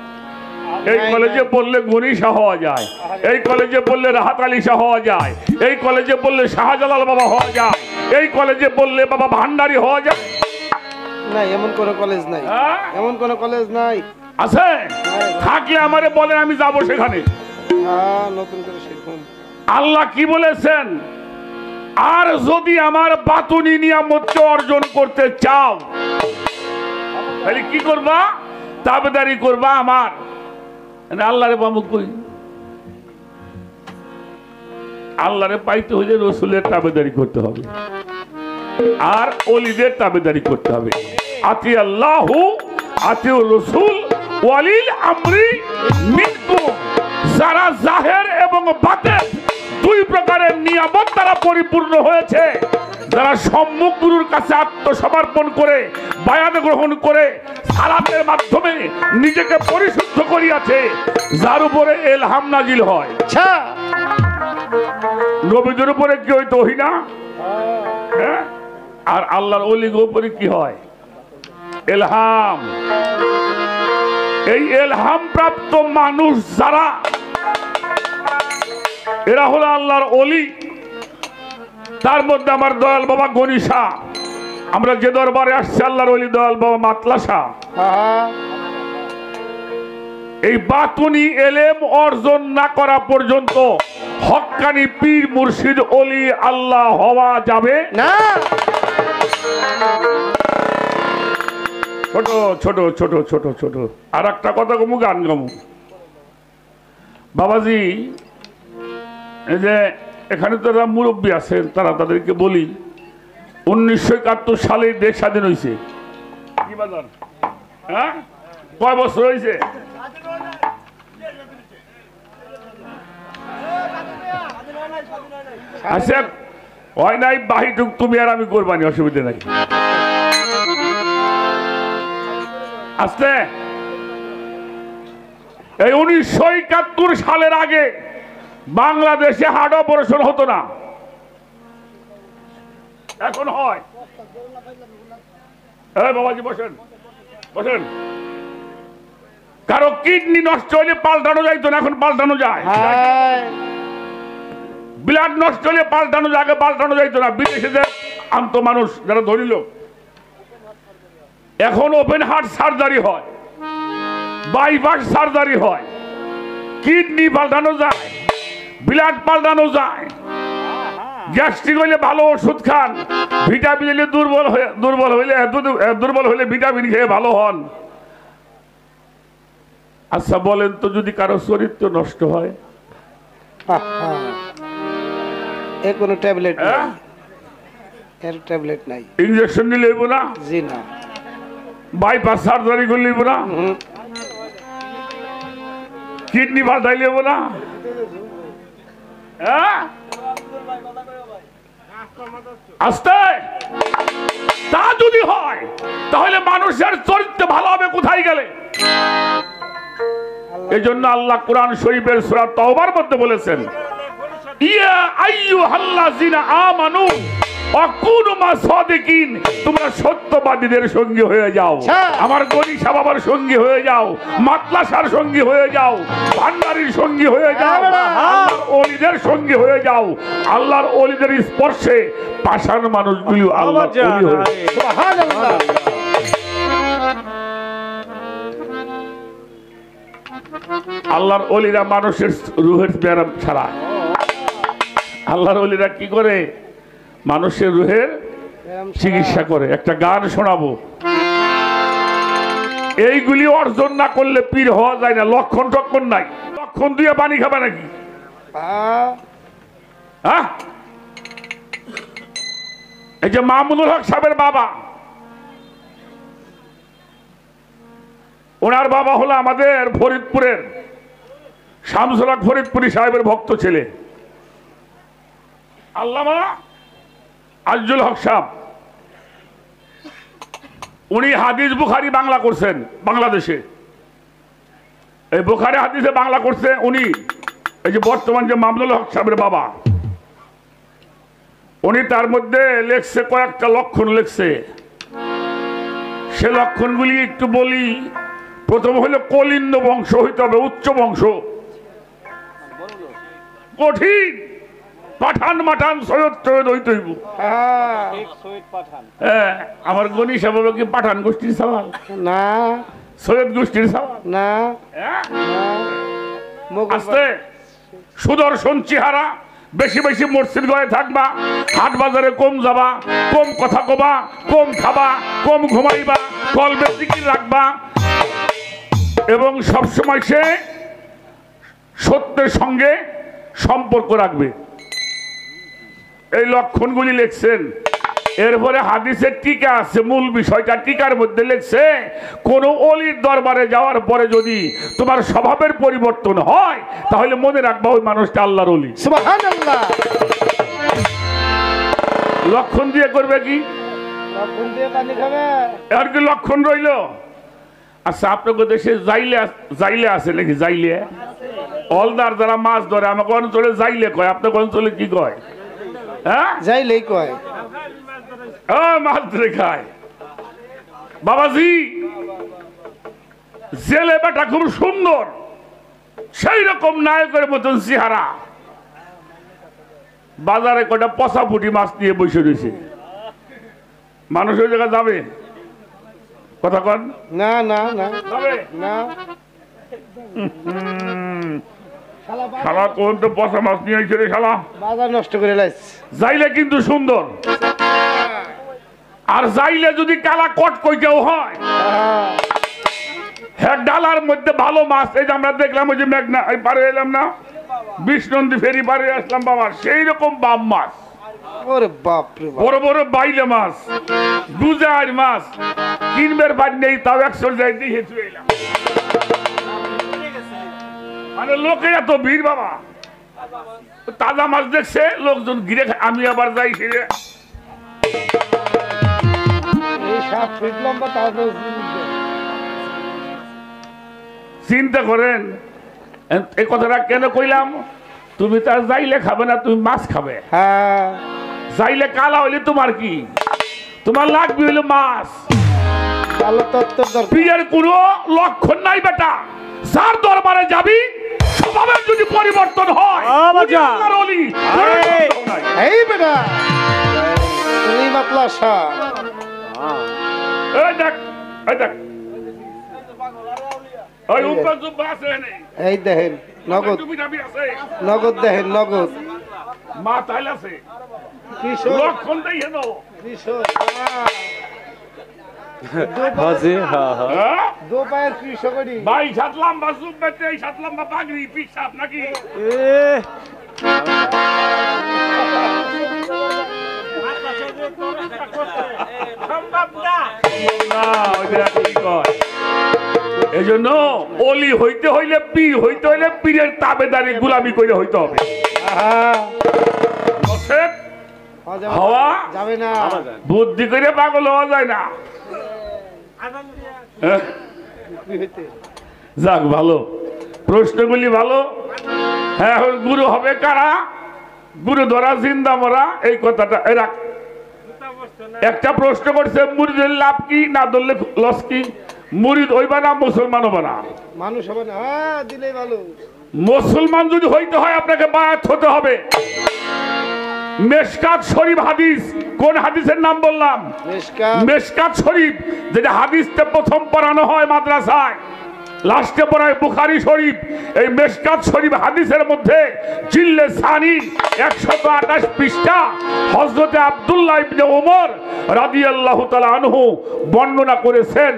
এই কলেজে পড়লে গণিসা হওয়া যায়, এই কলেজে পড়লে রাহাত আলী শাহ হওয়া যায়, এই কলেজে পড়লে শাহজালাল বাবা হওয়া যায়, এই কলেজে পড়লে বাবা ভান্ডারী হওয়া যায়? নাই, এমন কোন কলেজ নাই, এমন কোন কলেজ নাই। আছে? থাকলে আমারে বলেন, আমি যাব সেখানে। নতুন করে শিখুন। আল্লাহ কি বলেছেন? আর যদি আমার বাতুনি নিয়ামত অর্জন করতে চাও তাহলে কি করবা? তাবেদারি করবা আমার। আল্লাহরে পাবো কই? আল্লাহরে পাইতে হলে রসুলের তাবেদারি করতে হবে আর ওলিদের তাবেদারি করতে হবে। আতি আল্লাহু আতি রসুল ওয়ালিল আমরি মিনকুম। যারা জাহের এবং বাতেন দুই প্রকারের নিয়ামত দ্বারা পরিপূর্ণ হয়েছে, যারা সম্মুখ গুরুর কাছে আত্মসমর্পণ করে বায়াত গ্রহণ করে সালাতের মাধ্যমে নিজেকে পরিশুদ্ধ করিয়াছে, যার উপরে ইলহাম নাজিল হয়। নবীদের উপরে কি হইতো না? হ্যাঁ, আর আল্লাহর ওলিদের উপরে কি হয়? ইলহাম। এই ইলহাম প্রাপ্ত মানুষ যারা, এরা হলো আল্লাহর ওলি। তার মধ্যে আমার দয়াল বাবা গণিসা, আমরা যে দরবারে আসছি আল্লাহর ওলি দয়াল বাবা মাতলাসা, এই বাতুনি এলেম অর্জন না করা পর্যন্ত হক্কানি পীর মুর্শিদ ওলি আল্লাহ হওয়া যাবে না। ছোট ছোট ছোট ছোট ছোট আর একটা কথা কমু, গান গামু। বাবাজি, এই যে এখানে তো যারা মুরব্বী আছেন, তারা তাদেরকে বলি, 1971 সালে দেশ স্বাধীন হয়েছে। কি বাজার? হ্যাঁ, কয় বছর হয়েছে? আচ্ছা, হয় নাই, বাহিটুক তুমি আর আমি করবানি, অসুবিধা নাই। আস্তে, এই 1971 সালের আগে বাংলাদেশে হার্ট অপারেশন হতো না, এখন হয়। বাবাজি বসেন বসেন। কারো কিডনি নষ্ট হলে পাল্টানো যাইতো না, এখন পাল্টানো যায়। ব্লাড নষ্ট হলে পাল্টানো যায়, আগে পাল্টানো যাইতো না। বিদেশে যে আন্ত মানুষ যারা ধরিল, এখন ওপেন হার্ট সার্জারি হয়, বাইপাস সার্জারি হয়, কিডনি পাল্টানো যায়, ব্লাড পাল্টানো যায়। গ্যাস্ট্রিক হইলে ভালো ওষুধ খান, ভিটামিন হইলে দুর্বল হইলে ভিটামিন খেয়ে ভালো হন। আচ্ছা বলেন তো, যদি কারো চরিত্র নষ্ট হয়, কোনো ট্যাবলেট নাই, এর ট্যাবলেট নাই, ইনজেকশন নিলে হইব না? জি না। বাইপাস সার্জারি করলে হইব না? কিডনি পাল্টাইলে হইব না? আস্তে, তা যদি হয় তাহলে মানুষের চরিত্র এজন্য আল্লাহ কোরআন শরীফের সূরা তাওবার মধ্যে বলেছেন, ইয়া আইয়ুহাল্লাযিনা আমানু আকুনু মা সাদিকিন, তোমরা সত্যবাদীদের সঙ্গী হয়ে যাও। আমার গনিশা বাবার সঙ্গী হয়ে যাও, মাতলাসার সঙ্গী হয়ে যাও, ভান্ডারীর সঙ্গী হয়ে যাও, আল্লাহর ওলিদের সঙ্গী হয়ে যাও। আল্লাহর ওলিদের স্পর্শে পাষাণ মানুষগুলো আল্লাহর ওলি হয়ে যায়। সুবহানাল্লাহ। আল্লাহর ওলিরা মানুষের রুহের ব্যায়াম ছাড়া, আল্লাহর ওলিরা কি করে? মানুষের রুহের চিকিৎসা করে। একটা গান শোনাবো, এইগুলি অর্জন না করলে পীর হওয়া যায় না। লক্ষণ টক্ষণ নাই, লক্ষণ দিয়ে পানি খাবে নাকি? হ্যাঁ, এই যে মামুনুল হক সাহেবের বাবা, ওনার বাবা হলো আমাদের ফরিদপুরের শামসুল হক ফরিদপুরি সাহেবের ভক্ত ছেলে আল্লামা আজিজুল হক সাহেব। উনি হাদিস বুখারী বাংলা করছেন বাংলাদেশে। এই বুখারী হাদিসে বাংলা করছে উনি। এই যে বর্তমান যে মামুনুল হক সাহেবের বাবা, উনি তার মধ্যে লেখছে কয়েকটা লক্ষণ লেখছে। সে লক্ষণগুলি একটু বলি। প্রথম হলো কলিন্দ বংশ হইতে হবে, উচ্চ বংশ, কঠিন পাঠান মাঠান সৈয়দ সৈয়দ হইতে হইব। আমার গনি সাহেব কি পাঠান গোষ্ঠীর সওয়াল না, সৈয়দ গোষ্ঠীর সওয়াল না। আস্তে সুদর্শন চেহারা, বেশি বেশি মসজিদ গয়ে থাকবা, হাট বাজারে কম যাবা, কম কথা কবা, কম খাবা, কম ঘুমাইবা, কলবে জিকির রাখবা, এবং সবসময় সে সত্যের সঙ্গে সম্পর্ক রাখবে। এই লক্ষণগুলি লিখছেন। এরপরে হাদিসের টিকা আছে, মূল বিষয়টা টিকার মধ্যে লিখছে, কোন অলির দরবারে যাওয়ার পরে যদি তোমার স্বভাবের পরিবর্তন হয় তাহলে মনে রাখবা ওই মানুষটা আল্লাহর ওলি। সুবহানাল্লাহ। লক্ষণ দিয়ে করবে কি? লক্ষণ দিয়ে পানি খাবে। আর কি লক্ষণ রইল? আচ্ছা, আপনাদের দেশে জাইলে আছে নাকি? জাইলে অলদার যারা মাছ ধরে, আমাকে অঞ্চলে জাইলে কয়, আপনার অঞ্চলে কি কয়? হ্যাঁ, যাইলেই কয়। মাছ ধরে খায়। বাবাজি, জেলে বেটা খুব সুন্দর, সেই রকম নায়কের মতন চেহারা, বাজারে কটা পচা ফুটি মাছ নিয়ে বসে রয়েছে। মানুষ ওই জায়গায় যাবে? কথা কন না, না, না, যাবে না। শালা কোন তো পচা মাছ নিয়ে আইছে রে শালা, বাজার নষ্ট করে লাইছে। যাইলে কিন্তু সুন্দর, আর যাইলে যদি কালা কট কইতেও হয়, হ্যাঁ, ডালার মধ্যে ভালো মাছ। এই যে আমরা দেখলাম ওই যে মেঘনা পারে এলাম না, বিষ্ণন্দী ফেরি পারে আসলাম বাবা, সেই রকম বাম মাছ, ওরে বাপ রে বাপ। বড় বড় বাইলে মাছ, দুজার মাছ কিনবের বাদ নেই, তাও 100 যাই দিয়ে চলে এলাম। মানে লোকে এত ভিড় বাবা, তাজা মাছ দেখছে লোকজন ঘিরে। আমি আবার যাই সেরে এই 7 ফিট লম্বা, তারপর চিন্তা করেন। এই কথাটা কেন কইলাম? তুমি তার যাইলে খাবে না, তুমি মাছ খাবে। হ্যাঁ, যাইলে কালা হইলে তোমার কি? তোমার লাগবে হইলো মাছ। ভালো তত্ত্বের দরকার। বিয়ের কোনো লক্ষণ নাই বেটা। যার দরবারে যাবি, স্বভাবের যদি পরিবর্তন হয়, উনি আল্লাহর ওলি। এই বেটা, তুমি মাতলা শাহ। এই দেখ, এই দেখ, ওই উপর জুব্বা আছে এনে। এই দেখেন নগদ, টুপি টাপি আছে, নগদ দেখেন, নগদ। মা তাইল আছে, কিশোর, লক্ষণ দেখে দাও। কিশোর। হাজি, হ্যাঁ হ্যাঁ। হ্যাঁ? দো পায়ের কৃষকরি। ভাই 7 লম্বা জুব্বাতে, এই 7 লম্বা পাগড়ি, পিছাপ নাকি? এই জন্য অলি হইতে হইলে, পীর হইতে হইলে পীরের তাবেদারি গুলামি করে হইতে হবে। হওয়া যাবে না। বুদ্ধি করে পাগল হওয়া যায় না। যাক ভালো। প্রশ্নগুলি ভালো। হ্যাঁ, এখন গুরু হবে কারা? গুরু ধরা জিন্দা মরা, এই কথাটা এরা একটা প্রশ্ন করছে, মুরিদের লাভ কি, না ধরলে লস কি? মুরিদ হইবা না মুসলমান হবা না? মানুষ হবে না, হ্যাঁ দিলেই ভালো। মুসলমান যদি হইতে হয় আপনাকে বায়াত হতে হবে। মেশকাত শরীফ হাদিস, কোন হাদিসের নাম বললাম? মেশকাত শরীফ, যেটা হাদিসটা প্রথম পড়ানো হয় মাদ্রাসায়, লাস্টে পড়ায় বুখারী শরীফ। এই মেশকাত শরীফ হাদিসের মধ্যে জিল্লে সানি 128 পৃষ্ঠা হযরতে আব্দুল্লাহ ইবনে ওমর রাদিয়াল্লাহু তাআলা আনহু বর্ণনা করেছেন,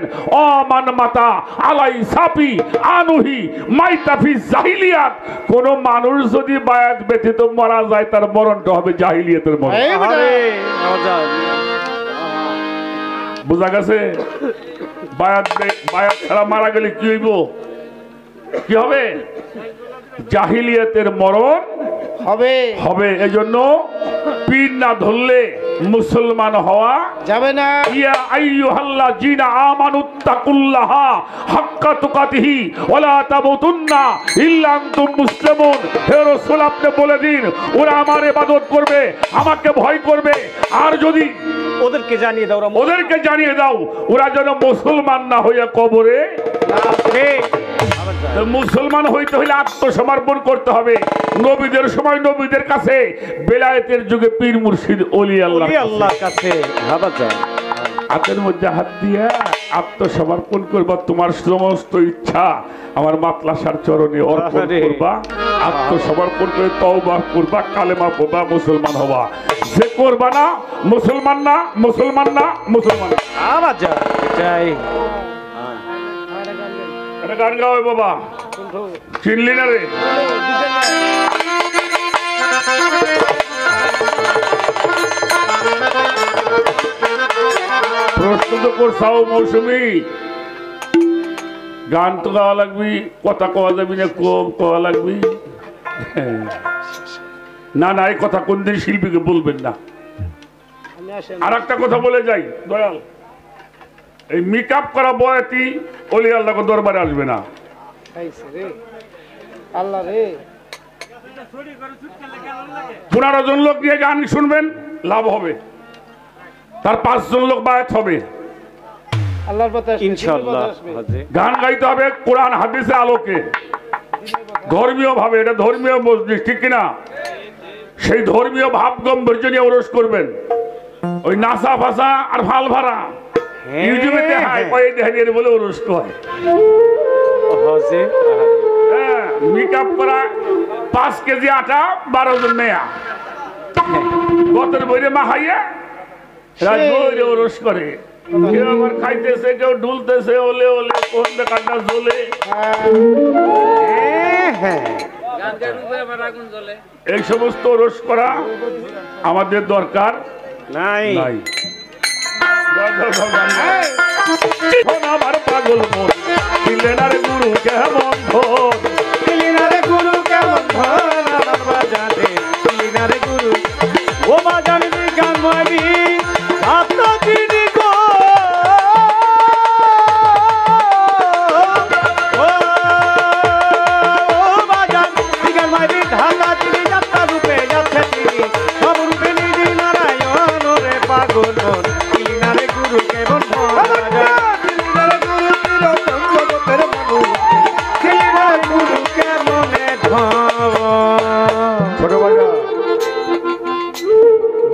অমান মাতা আলাই সাফি আনুহি মাইতাফি জাহিলিয়াত। কোন মানুষ যদি বায়াত ব্যতীত মারা যায় তার মরণটা হবে জাহিলিয়াতের মরণ। বুঝা গেছে? বায়াত ছাড়া মারা গেলে কি হইব? কি হবে? জাহিলিয়াতের মরণ হবে। এজন্য পীর না ধরলে মুসলমান হওয়া যাবে না। ইয়া আইয়ুহাল্লাযীনা আমানুত্তাকুল্লাহা হাক্কা তুকাতিহি ওয়ালা তামুতুন্না ইল্লা আনতুম মুসলিমুন। হে রাসূল, আপনি বলে দিন ওরা আমার ইবাদত করবে, আমাকে ভয় করবে, আর যদি ওদেরকে জানিয়ে দাও ওরা যেন মুসলমান না হইয়া কবরে মুসলমান হইতে হইলে আত্মসমর্পণ করতে হবে। নবীদের সময় নবীদের কাছে, বেলায়েতের যুগে পীর মুর্শিদ ওলি আল্লাহর কাছে। হাতের মধ্যে হাত দিয়া আত্মসমর্পণ করবা, তোমার সমস্ত ইচ্ছা আমার মাতলাসার চরণে অর্পণ করবা, আত্মসমর্পণ করে তওবা করবা, কালেমা পড়বা, মুসলমান হবা। যে করবা না মুসলমান না, মুসলমান না, মুসলমান না। এটাই এটা গান গাও বাবা, চিনলি না রে? প্রশ্ন তো করছাও মৌসুমি, গান তো গাওয়া লাগবি, কথা কওয়া যাবি না, কম কওয়া লাগবি। না না, এই কথা কোনদিন শিল্পীকে বলবেন না। আর একটা কথা বলে যাই দয়াল, এই মেকআপ করা বয়াতি ওলি আল্লাহকে দরবারে আসবে না। 15 জন লোক দিয়ে গান শুনবেন, লাভ হবে। তার 5 জন লোক বায়াত হবে ইনশাআল্লাহ। গান গাইতে হবে কোরআন হাদিসের আলোকে, ধর্মীয় ভাবে। এটা ধর্মীয় মজলিস, ঠিক কিনা? সেই ধর্মীয় ভাব গম্ভীর্য নিয়ে ওরস করবেন। ওই নাসা ফাসা আর ফাল ভাড়া ইউটিউবে দেখায় বলে ওরস হয়। মেকআপ করা 5 কেজি আটা 12 জন মেয়া গতের বইরে মাখাইয়া রাজবইরে ওরস করে। কেউ আবার খাইতেছে, কেউ ঢুলতেছে, ওলে ওলে কোন বেকারটা জ্বলে। এই সমস্ত ওরস করা আমাদের দরকার নাই। আমার পাগল মন দিলেনারে গুরু কেমন ধন, দিলেনারে গুরু কেমন ধন, আমার বাজাতে দিলেনারে গুরু ও বাজানি গান মাবি আপনা দিদি গো। ও বাজান গান মাবি ঢাকা দিদি যাত্রা রূপে যাচ্ছে তিনি, সব রূপে নিজি নারায়ণ রে পাগল মন দিলেনারে গুরু কেমন ধন, দিলেনারে গুরু জগতের মনু, দিলেনারে গুরু কেমনে ধন। ছোট বাজা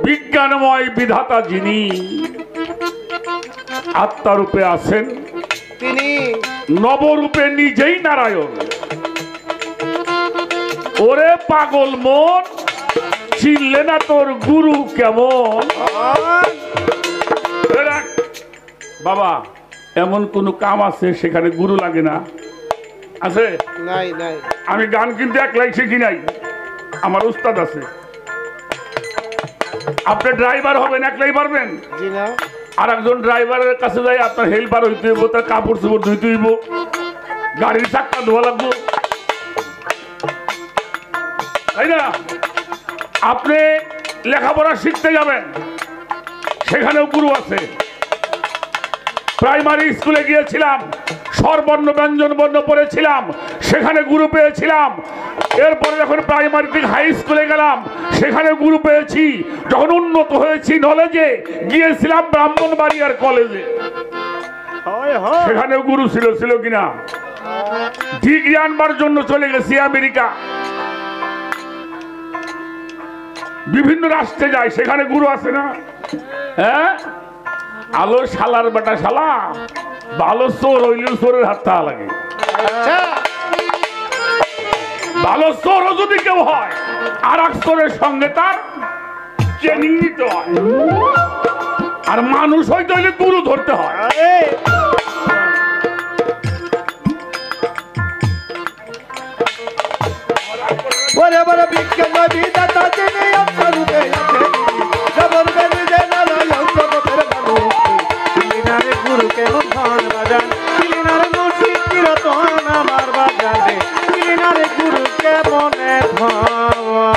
বিজ্ঞানময় বিধাতা যিনি আত্মারূপে আছেন, তিনি নবরূপে নিজেই নারায়ণ। ওরে পাগল মন, চিনলে না তোর গুরু কেমন? বাবা, এমন কোন কাম আছে সেখানে গুরু লাগে না? আছে? নাই নাই। আমি গান কিন্তু একলাই শিখি নাই, আমার উস্তাদ আছে। আপনি ড্রাইভার হবেন, একলাই পারবেন? জি না। আর একজন ড্রাইভারের কাছে যাই আপনার হেল্পার হইতে হইব, তার কাপড় চোপড় ধুইতে হইব, গাড়ির চাক্কা ধোয়া লাগবো, তাই না? আপনি লেখাপড়া শিখতে যাবেন, সেখানেও গুরু আছে। প্রাইমারি স্কুলে গিয়েছিলাম, স্বরবর্ণ ব্যঞ্জন বর্ণ পড়েছিলাম, সেখানে গুরু পেয়েছিলাম। এরপরে যখন প্রাইমারি থেকে হাই স্কুলে গেলাম সেখানে গুরু পেয়েছি। যখন উন্নত হয়েছি নলেজে গিয়েছিলাম ব্রাহ্মণবাড়িয়ার কলেজে, সেখানে গুরু ছিল কিনা। ডিগ্রি আনবার জন্য চলে গেছি আমেরিকা, বিভিন্ন রাষ্ট্রে যাই, সেখানে গুরু আছে না। হ্যাঁ, আলো শালার বেটা শালা, ভালো চোর হইলেও চোরের হাত তা লাগে। ভালো চোরও যদি কেউ হয় আর এক চোরের সঙ্গে তার ট্রেনিং নিতে হয়। আর মানুষ হইতে হইলে গুরু ধরতে হয়। বড় বড় বিজ্ঞান বিধাতা যিনি অন্তরূপে আছেন, জগৎ বেদে নারায়ণ জগতের মানুষ। চিলিনারে গুরু কেমন ধন বাজান, চিলিনারে মুর্শিদ চিরতন আমার বাজান রে, চিলিনারে গুরু কেমনে ধন।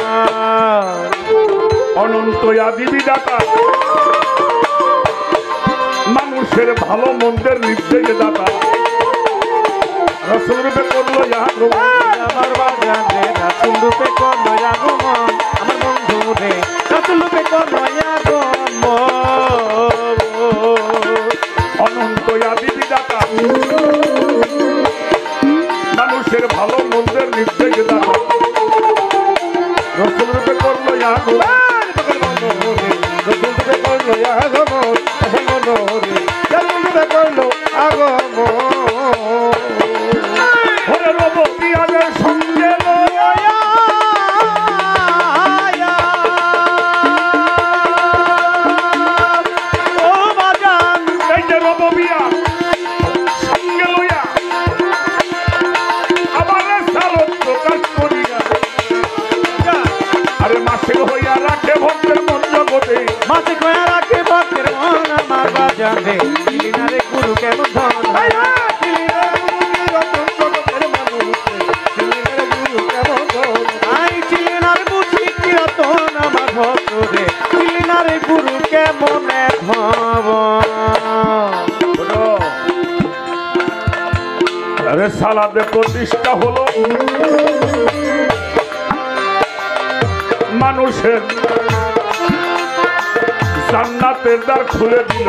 অনন্ত আদি বিধাতা, মানুষের ভালো মন্দের নির্দেশ দাতা, রসুল রূপে করলো আমার বাজান রে, রাসূল রূপে করলো আগমন, আমার বন্ধু রে রাসূল রূপে করলো আগমন। অনন্ত আদি বিধাতা, মানুষের ভালো মন্দের নির্দেশ দাতা, রসুল রূপে করলো আগমন। ওরে রব পিয়াদের সঙ্গে লইয়া, ও বাজান এই যে রব পিয়া সঙ্গে লইয়া আবার সারত প্রকাশ করিয়া, আরে মাসে হইয়া রাখে ভক্তের মন জগতে, মাঝে কয়া রাখে ভক্তের মন আমার বাজান রে, চিলিনারে গুরু কেমন ধন বাজান, আই চিলিনার বুঝি চিরতন আমার ভক্ত রে, চিলিনারে গুরু কেমনে ধন। আরে সালাদে প্রতিষ্ঠা হলো মানুষের জান্নাতের দ্বার খুলে দিল।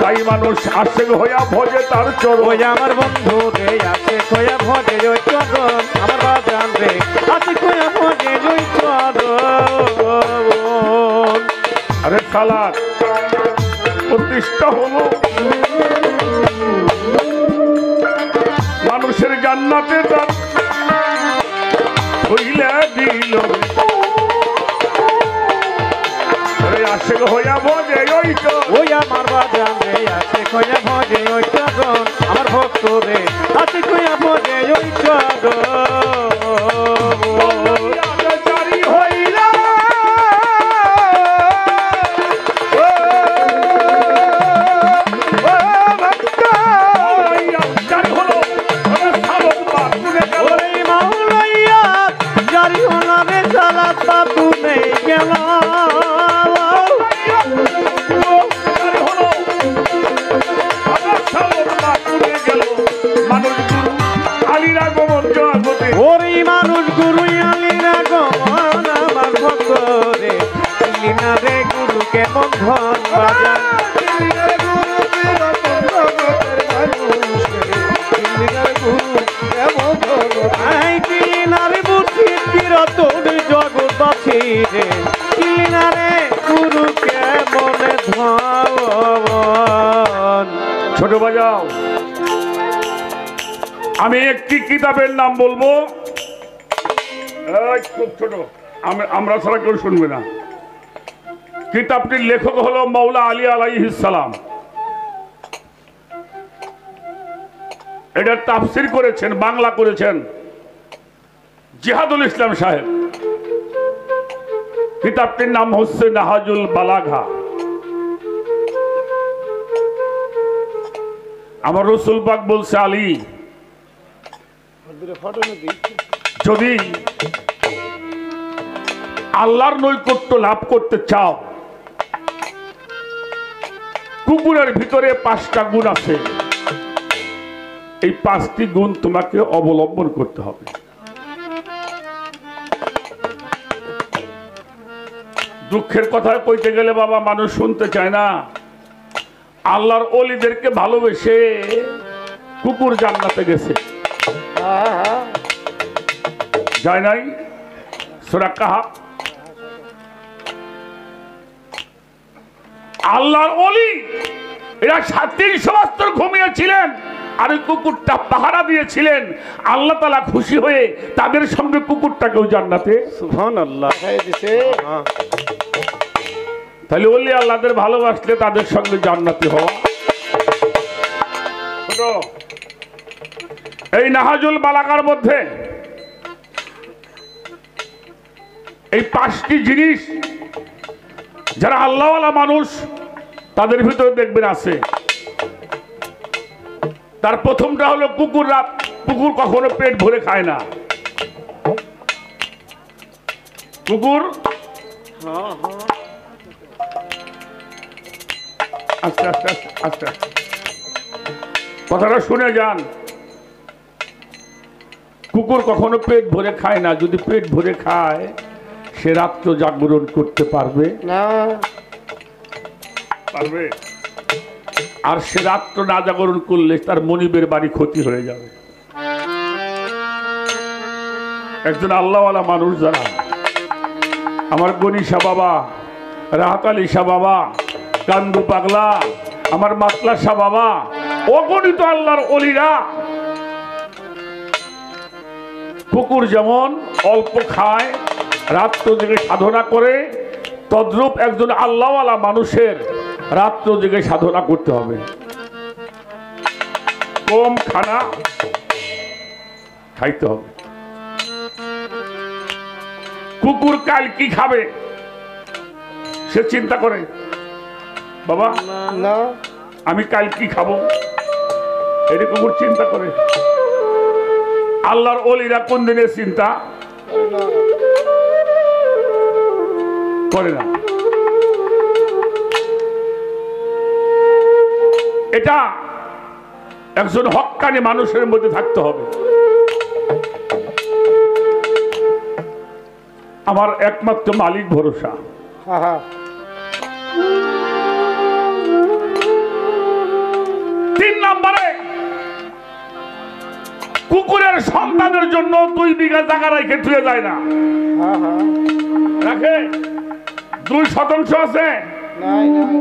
তাই মানুষ আশেক হইয়া ভজে তার চরণ। ওই আমার বন্ধু রে আছে কয়া ভজে ওই চরণ, আমার বাজান রে আছে কয়া ভজে ওই চরণ। আরে সালাদ প্রতিষ্ঠা হলো মানুষের জান্নাতের দ্বার খুলে দিল। আশেক হইয়া ভজে ওই চরণ, ওই আমার বাজান রে আছে কয়া ভজে ওই চরণ, আমার ভক্ত রে আছে কয়া ভজে ওই চরণ। জারি হইলা জারি হলো সালত বাপুনে গেল। ওরে মাওলাইয়া জারি হলো রে সালাত বাবু নেই গেল। জারি হলো সালত বাপুনে গেল। মানুষ গুরু আলীর আগমন জগতে, ওরে মানুষ গুরু আলীর আগমন আমার ভক্ত রে, চিলিনারে গুরু কেমন ধন বাজান, আই চিলিনারে মুর্শিদ চিরতন জগৎবাসী রে, চিলিনারে গুরু কেমনে ধন। ছোট বাজাও, আমি একটি কিতাবের নাম বলবো, এই খুব ছোট, আমরা ছাড়া কেউ শুনবে না। কিতাবটির লেখক হলো মাওলা আলী আলাইহিস সালাম। এটার তাফসির করেছেন, বাংলা করেছেন জিহাদুল ইসলাম সাহেব। কিতাবটির নাম হচ্ছে নাহাজুল বালাঘা। আমার রসুল পাক বলছে, আলী যদি আল্লাহর নৈকট্য লাভ করতে চাও, কুকুরের ভিতরে 5টা গুণ আছে। এই 5টি গুণ তোমাকে অবলম্বন করতে হবে। দুঃখের কথা কইতে গেলে বাবা মানুষ শুনতে চায় না। আল্লাহর ওলিদেরকে ভালোবেসে কুকুর জান্নাতে গেছে, যায় নাই? সূরা কাহাফ। আল্লাহর ওলি এরা 300 বছর ঘুমিয়েছিলেন আর ওই কুকুরটা পাহারা দিয়েছিলেন। আল্লাহ তাআলা খুশি হয়ে তাদের সঙ্গে কুকুরটাকেও জান্নাতে সুবহানাল্লাহ দিছে। তাহলে ওলি আল্লাহদের ভালোবাসলে তাদের সঙ্গে জান্নাতি হওয়া। এই নাহাজুল বালাগার মধ্যে এই 5টি জিনিস যারা আল্লাহওয়ালা মানুষ তাদের ভিতরে দেখবেন আছে। তার প্রথমটা হলো কুকুর কখনো পেট ভরে খায় না। কুকুর আস্তে আস্তে আস্তে আস্তে কথাটা শুনে যান। কুকুর কখনো পেট ভরে খায় না। যদি পেট ভরে খায় সে রাত্র জাগরণ করতে পারবে না, পারবে। আর সে রাত্র না জাগরণ করলে তার মনিবের বাড়ি ক্ষতি হয়ে যাবে। একজন আল্লাহওয়ালা মানুষ যারা, আমার গনিশা বাবা, রাহাত আলী শাহ বাবা, কান্দু পাগলা, আমার মাতলা শাহ বাবা, অগণিত আল্লাহর ওলিরা কুকুর যেমন অল্প খায়, রাত্র জেগে সাধনা করে, তদ্রূপ একজন আল্লাহওয়ালা মানুষের রাত্র জেগে সাধনা করতে হবে। কম খানা খাইতে হবে। কুকুর কাল কি খাবে সে চিন্তা করে, বাবা না, আমি কাল কি খাবো, এটা কুকুর চিন্তা করে। আল্লাহর ওলিরা কোন দিনের চিন্তা করে না। এটা একজন হক্কানি মানুষের মধ্যে থাকতে হবে। আমার একমাত্র মালিক ভরসা। আহা, 3 নম্বরে কুকুরের সন্তানের জন্য 2 বিঘা জায়গা রেখে থুয়ে যায় না। আহা, রাখে 2% আছে। নাই নাই,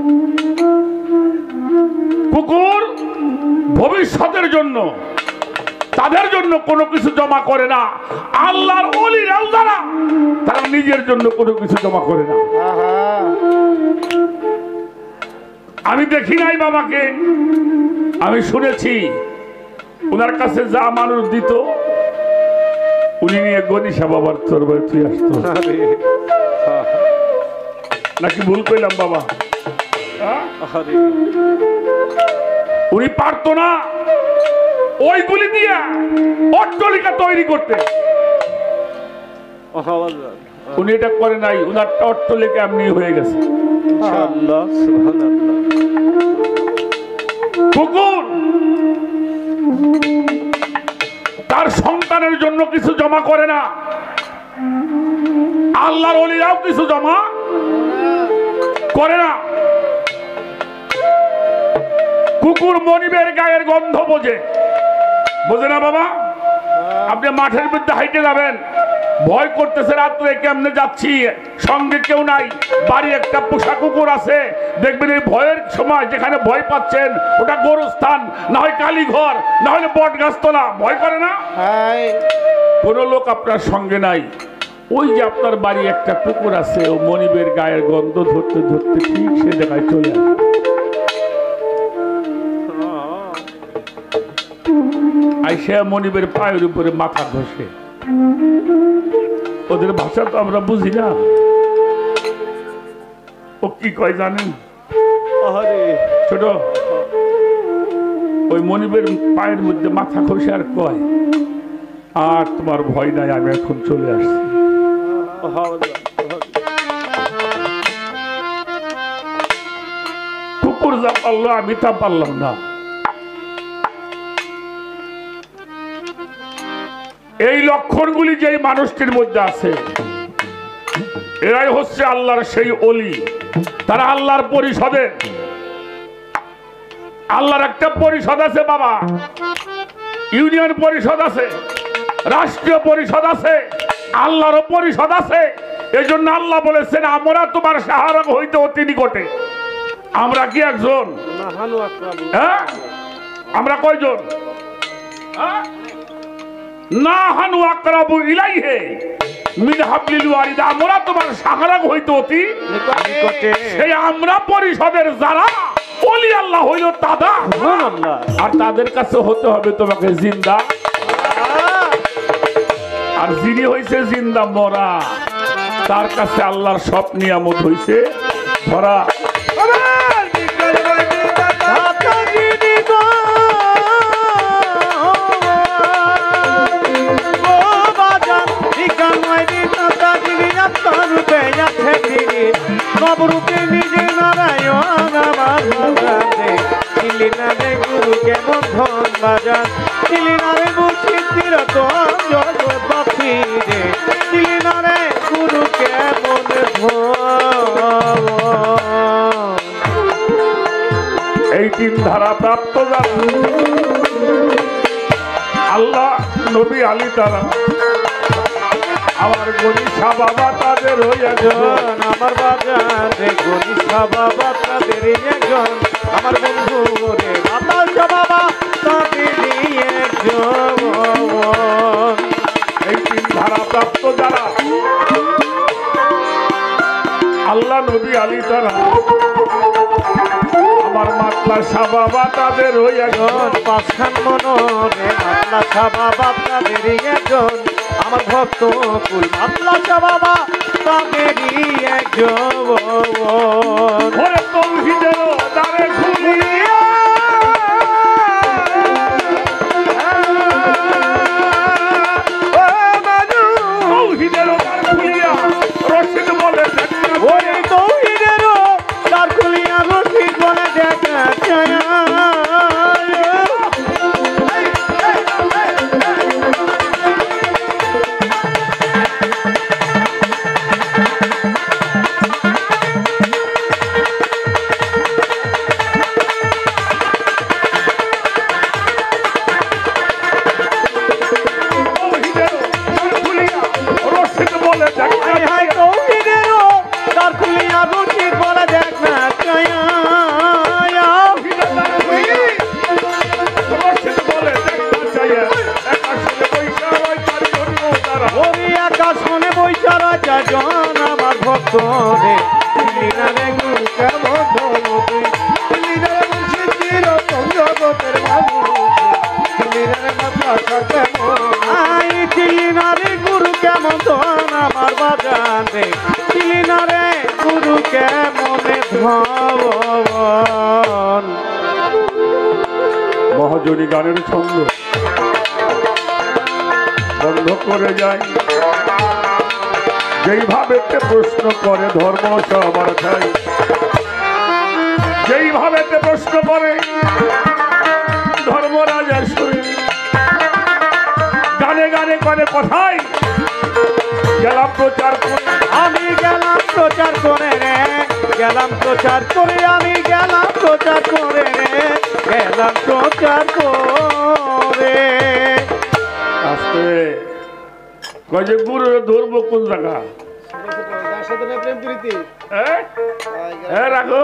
কুকুর ভবিষ্যতের জন্য তাদের জন্য কোনো কিছু জমা করে না। আল্লাহর ওলিরাও যারা তারা নিজের জন্য কোনো কিছু জমা করে না। আহা, আমি দেখি নাই বাবাকে, আমি শুনেছি ওনার কাছে যা মানুষ দিত উনি নিয়ে গনিশা বাবার চরবারে তুই আসতো। নাকি ভুল কইলাম বাবা? উনি পারতো না ওইগুলি দিয়ে অট্টালিকা তৈরি করতে। উনি এটা করে নাই, উনারটা অট্টালিকা এমনি হয়ে গেছে। ইনশাআল্লাহ, সুবহানাল্লাহ। কুকুর তার সন্তানের জন্য কিছু জমা করে না। আল্লাহর ওলিরাও কিছু জমা করে না। কুকুর মনিবের গায়ের গন্ধ বোঝে, বোঝে না বাবা? আপনি মাঠের মধ্যে হাইটে যাবেন, ভয় করতেছে রাত্রে কেমনে যাচ্ছি, সঙ্গে কেউ নাই, বাড়ি একটা পোষা কুকুর আছে, দেখবেন এই ভয়ের সময় যেখানে ভয় পাচ্ছেন ওটা গোরস্থান, না হয় কালীঘর, না হলে বট গাছতলা, ভয় করে না? হাই, কোন লোক আপনার সঙ্গে নাই, ওই যে আপনার বাড়ি একটা কুকুর আছে, ও মনিবের গায়ের গন্ধ ধরতে ধরতে ঠিক সে জায়গায় চলে আসে। আইসা মনিবের পায়ের উপরে মাথা ঘষে। ওদের ভাষা তো আমরা বুঝি না। ও কি কয় জানেন ছোট? ওই মনিবের পায়ের মধ্যে মাথা ঘষে আর কয়, আর তোমার ভয় নাই, আমি এখন চলে আসছি। কুকুর যা পারলো আমি তা পারলাম না। এই লক্ষণগুলি যে মানুষটির মধ্যে আছে এরাই হচ্ছে আল্লাহর সেই অলি। তারা আল্লাহর পরিষদের, আল্লাহর একটা পরিষদ আছে বাবা, ইউনিয়ন পরিষদ আছে, রাষ্ট্রীয় পরিষদ আছে, আল্লাহরও পরিষদ আছে। এই জন্য আল্লাহ বলেছেন আমরা তোমার সাহারা হইতে অতি নিকটে। আমরা কি একজন? হ্যাঁ, আমরা কয়জন? না হানু আকরাবু ইলাইহি মিন হাবলিল ওয়ারিদ। আমরা তোমার সাহারা হইতে অতি নিকটে। সেই আমরা পরিষদের যারা ওলি আল্লাহ হইল তারা, আর তাদের কাছে হতে হবে তোমাকে জিন্দা। আর যিনি হইছে জিন্দা মরা, তার কাছে আল্লাহর সব নিয়ামত হইছে ধরা। নবরূপে নিজে নারায়ণ আমার বাজারে চিলি নারে গুরু কেমন ধন বাজার চিলি নারে মুর্শিদির তো জগৎ বাপি রে চিলি নারে গুরু কেমন ধন। এই তিন ধারা প্রাপ্ত যারা আল্লাহ নবী আলী তারা আমার গনিশা বাবা তাদের একজন আমার বাজারে গনিশা বাবা তাদের একজন আমার বন্ধু রে মাতাশা বাবা তাদের একজন। এই তিন ধারা প্রাপ্ত যারা আল্লাহ নবী আলী তারা আমার মাতলাশা বাবা তাদের একজন। পাঁচখান মনরে মাতলাশা বাবা তাদের একজন আমার ভক্ত কুল মাতলাশা বাবা তাদেরই একজন। ওরে তৌহিদের দ্বারে খুলিয়া তৌহিদের দ্বার খুলিয়া রশিদ বলে ওরে তৌহিদের দ্বার খুলিয়া রশিদ বলে দেখা চায়। আমার ভক্ত রে চিলিনারে গুরু কেমন ধমতি চিলিনারে মুর্শিদির জগতের মানুষ চিলিনারে মাথা কেমন আই চিলিনারে গুরু কেমন ধন আমার বাজারে চিলিনারে গুরু কেমন ধন। মহাজনী গানের ছন্দ বন্ধ করে যায় যেইভাবে প্রশ্ন করে ধর্ম সবার খাই, যেইভাবে প্রশ্ন করে ধর্মরাজার শরীর গানে গানে করে কথাই গেলাম প্রচার করে আমি গেলাম প্রচার করে রে গেলাম প্রচার করে আমি গেলাম প্রচার করে রে গেলাম প্রচার করে। আস্তে কয় যে গুরু ধরবো কোন জায়গা? হ্যাঁ রাখো।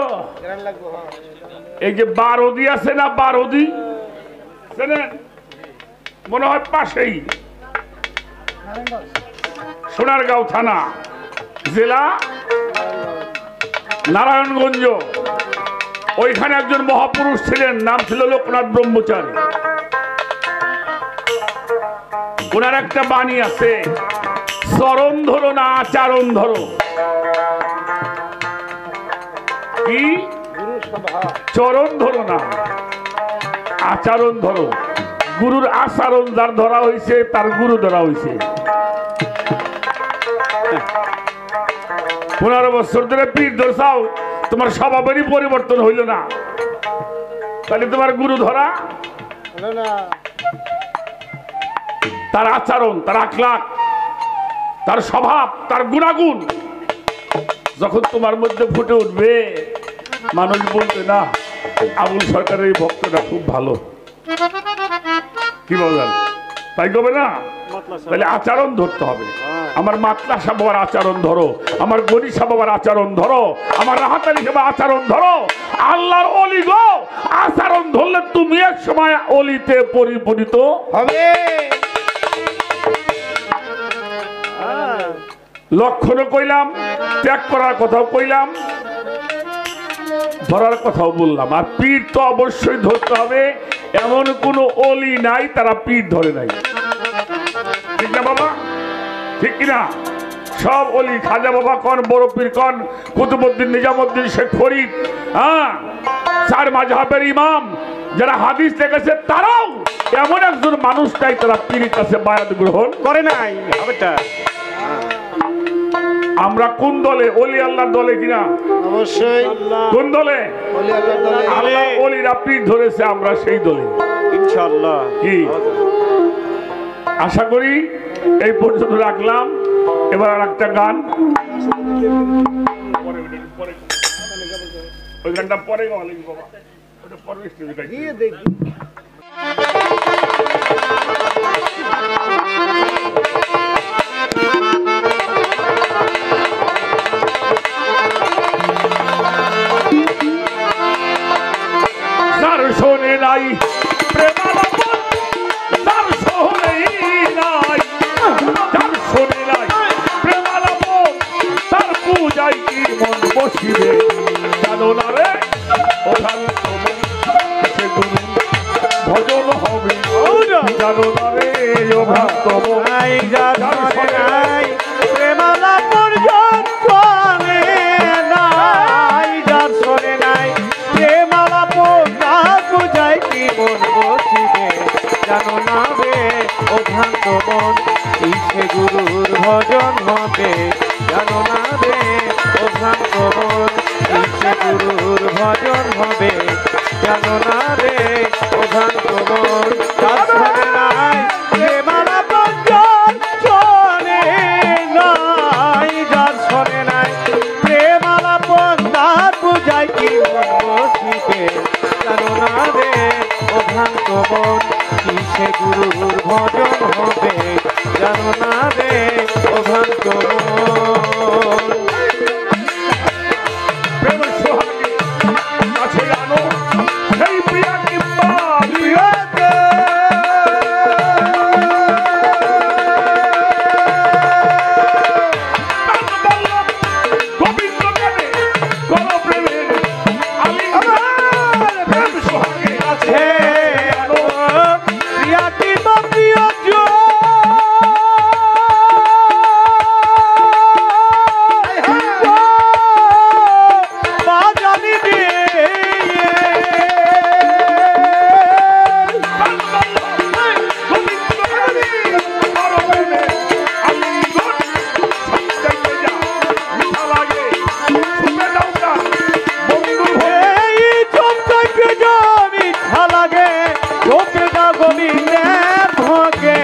এই যে বারোদি আছে না, বারোদি মনে হয় পাশেই, সোনারগাঁও থানা, জেলা নারায়ণগঞ্জ। ওইখানে একজন মহাপুরুষ ছিলেন, নাম ছিল লোকনাথ ব্রহ্মচারী। ওনার একটা বাণী আছে, চরণ ধরো না আচরণ ধরো। কি? চরণ ধরো না আচরণ ধরো। গুরুর আচরণ যার ধরা হয়েছে তার গুরু ধরা হয়েছে। 15 বছর ধরে পীর ধরছাও, তোমার স্বভাবেরই পরিবর্তন হইল না, তাহলে তোমার গুরু ধরা তার আচরণ, তার আখলাক, তার স্বভাব, তার গুণাগুণ যখন তোমার মধ্যে ফুটে উঠবে, মানুষ বলবে না আবুল সরকারের এই ভক্তটা খুব ভালো। কি বলেন? তাই করবে না? তাহলে আচরণ ধরতে হবে। আমার মাতলা সাহেব বাবার আচরণ ধরো, আমার গনি সাহেব বাবার আচরণ ধরো, আমার রাহাত আলী সাহেব আচরণ ধরো। আল্লাহর অলি গো, আচরণ ধরলে তুমি এক সময় অলিতে পরিপূর্ণ হবে। লক্ষণও কইলাম, ত্যাগ করার কথাও কইলাম, ধরার কথাও বললাম। আর পীর তো অবশ্যই ধরতে হবে। এমন কোনো অলি নাই তারা পীর ধরে নাই, ঠিক না বাবা? ঠিক কিনা? সব অলি, খাজা বাবা কন, বড় পীর কন, কুতুবউদ্দিন, নিজামউদ্দিন, শেখ ফরিদ, হ্যাঁ, চার মাযহাবের ইমাম যারা হাদিস লিখেছে, তারাও এমন একজন মানুষ নাই তারা পীরের কাছে বায়াত গ্রহণ করে নাই। হবেটা আমরা কোন দলে? অলি আল্লাহর দলে কিনা? অবশ্যই। কোন দলে? ওলি আল্লাহর দলে। আল্লাহ অলিরা পীর ধরেছে, আমরা সেই দলে। ইনশাআল্লাহ। কি আশা করি এই পর্যন্ত রাখলাম। এবার আর একটা গান, ওই গানটা পরে গাওয়া লাগবে বাবা, ওটা পরে স্টেজে গাইতে হবে। দিয়ে দেখি। যার শোনে নাই প্রেমালাপন, যার শোনেই নাই, যার শোনে নাই প্রেমালাপন, তার পূজায় কি মন বসিবে, জানো না রে ওখান সে গুরু ভজন হবে, জানো না রে ওখান নাই যার শোনে নাই প্রেমালাপন, যার শোনে নাই, যার শোনে নাই প্রেমালাপন, তার পূজায় কি মন বসিবে, জানো না রে ও ভ্রান্ত মন, ইচ্ছে গুরুর ভজন হবে, জানো না রে ও ভ্রান্ত মন, ইচ্ছে গুরুর ভজন হবে, জানো না রে ও ভ্রান্ত মন, যার শোনে নাই প্রেমালাপন, যার শোনে নাই, যার শোনে নাই প্রেমালাপন, তার পূজায় কি মন বসিবে, জানো না রে ও ভ্রান্ত মন, কিসে গুরুর ভজন হবে, জানো না রে ও ভ্রান্ত মন। প্রেম সোহাগী কাছে আনো সেই প্রিয়া কিংবা প্রিয়াকে, গোবিন্দ গানে কোন প্রেমের আলিঙ্গন, প্রেম সোহাগী কাছে আনো প্রিয়া কিংবা প্রিয়জন, বাজানি রে গোবিন্দ গানে কোন প্রেমের আলিঙ্গন, সবচাইতে যা মিঠা লাগে শুনে দাও না বন্ধু হয়ে। এই চমচাইতে যা মিঠা লাগে, চোখে যা গোবিন্দের ভোগে,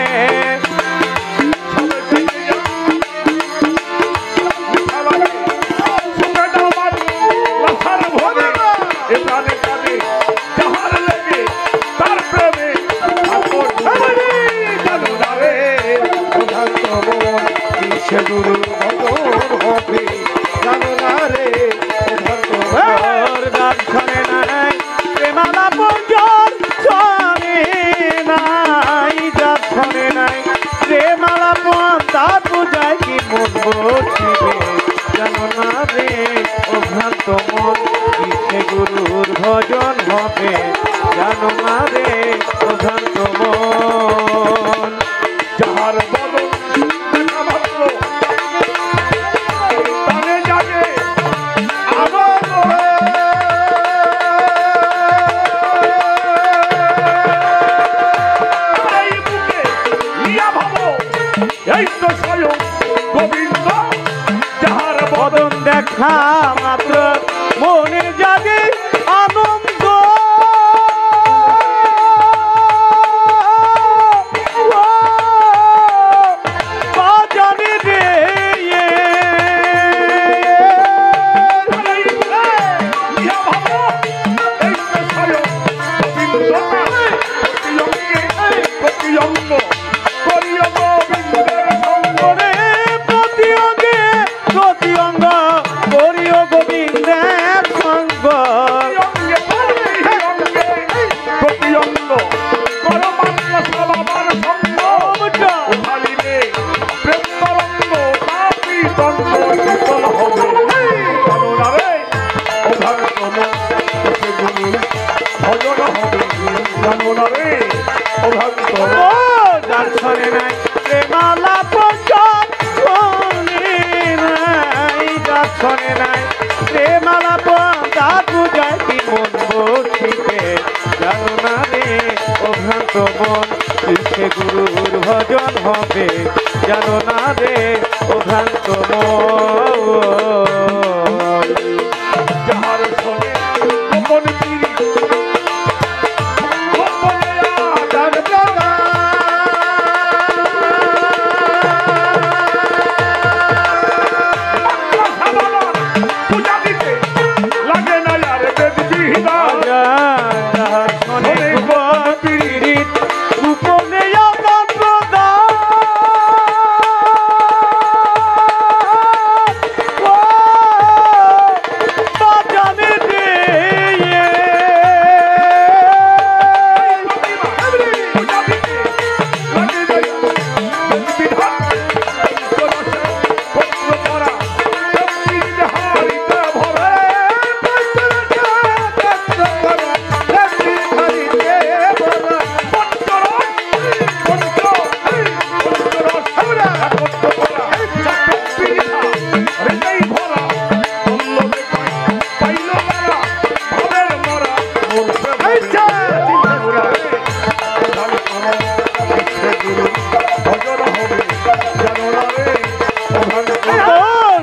সে গুরু ভজন হবে, জানো না রে ও ভক্ত ওর গান শোনে নাই প্রেমালাপন, যার শোনে নাই, যার শোনে নাই প্রেমালাপন, তার পূজায় কি মন বসিবে, জানো না রে ও ভ্রান্ত মন, কিসে গুরুর ভজন হবে, জানো না রে ও ভ্রান্ত মন। যাহার বদন দেখা মাত্র প্রাণে জাগে আনন্দ, এই বুকে নিয়া ভাবো এই তো স্বয়ং গোবিন্দ, যাহার বদন বদন দেখা মাত্র মনে জাগে আনন্দ, ও শীতল হবে জানো না রে ও ভক্ত মন কিসে গুরু ভজন হবে জানো না রে ও ভক্ত মন যার ছড়ে নাই প্রেমালা পঞ্চম ছড়ে নাই যার ছড়ে নাই প্রেমালা পঞ্চা পূজায় কি মন বসিবে জানো না রে ও ভ্রান্ত মন কিসে গুরুর ভজন হবে জানো না রে ও ভ্রান্ত মন যাহার সঙ্গে গোপন পিরি গোপনে আদান প্রদান পূজা দিতে লাগে না আর বেদ বিধান যাহার ছড়ে গোপন পীড়িত গোপনে আদান প্রদান বাজানে দে পূজা দিতে লাগে না বিধান পত্র করা শক্তি হারিতে ভরে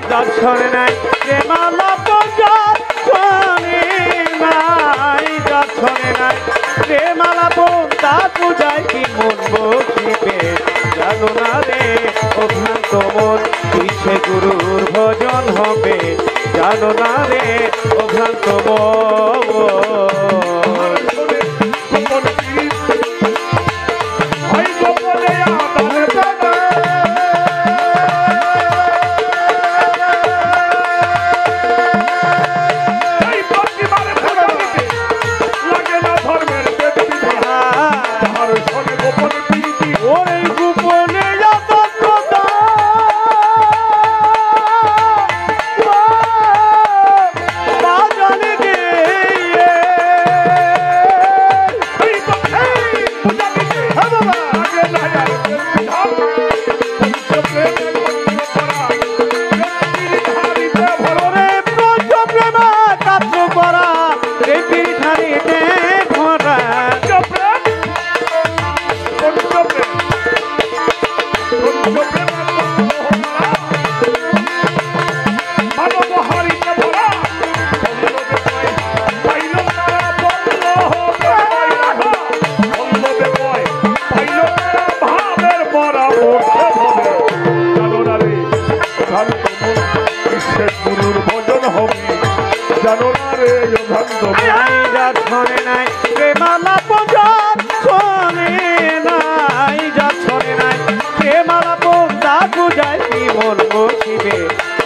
যার ছড়ে নাই প্রেমালা পঞ্চার ছড়ে নাই যার ছড়ে নাই প্রেমালা পঞ্চা পূজায় কি মন বসিবে জানো না রে ও ভ্রান্ত মন কিসে গুরুর ভজন হবে জানো না রে ও ভ্রান্ত মন ওরে গোপনে আদান প্রদান বাজানে দে ওরে পঞ্চপ্রেমা কাত্র করা রে পিঠারিতে ভরা গুরুর ভজন হবে জানো না রে ভক্ত যার ছড়ে নাই প্রেমালা পঞ্চার ছড়ে নাই যার ছড়ে নাই প্রেমালা পঞ্চা পূজায় কি মন বসিবে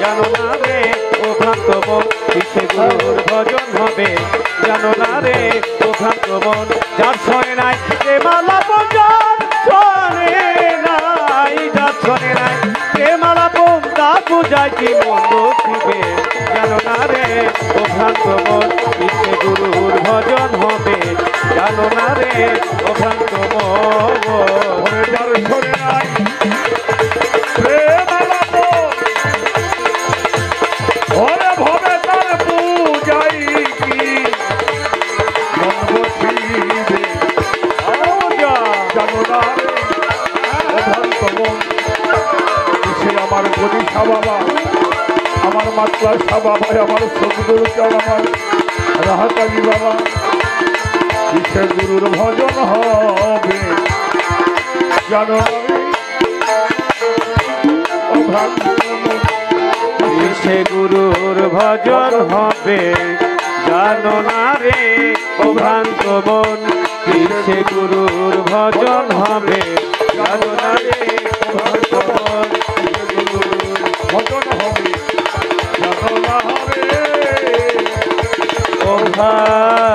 জানো না রে ও ভ্রান্ত মন কিসে গুরুর ভজন হবে জানো না রে ও ভ্রান্ত মন যার ছড়ে নাই প্রেমালা পঞ্চার ছড়ে নাই যার ছড়ে নাই প্রেমালা পঞ্চা পূজায় কি মন বসিবে জানো না রে ও ভ্রান্ত মন কিসে গুরুর ভজন হবে জানো না রে ও ভ্রান্ত মন যার ছড়ে নাই প্রেম আলাপ ওরে ভবে তার পূজাই কি মন বসিবে জানো না রে ও ভক্ত মন কিসে আমার গদিশা বাবা আমার মাতলা সা বাবা আমার সদগুরু চাল আমার রাহাতাজি বাবা কিসে গুরুর ভজন হবে জানো না রে ও ভক্ত মন কিসে গুরুর ভজন হবে জানো না রে ও ভ্রান্ত মন কিসে গুরুর ভজন হবে জানো না রে ও ভ্রান্ত মন ভজন হবে জানো না রে ও ভাই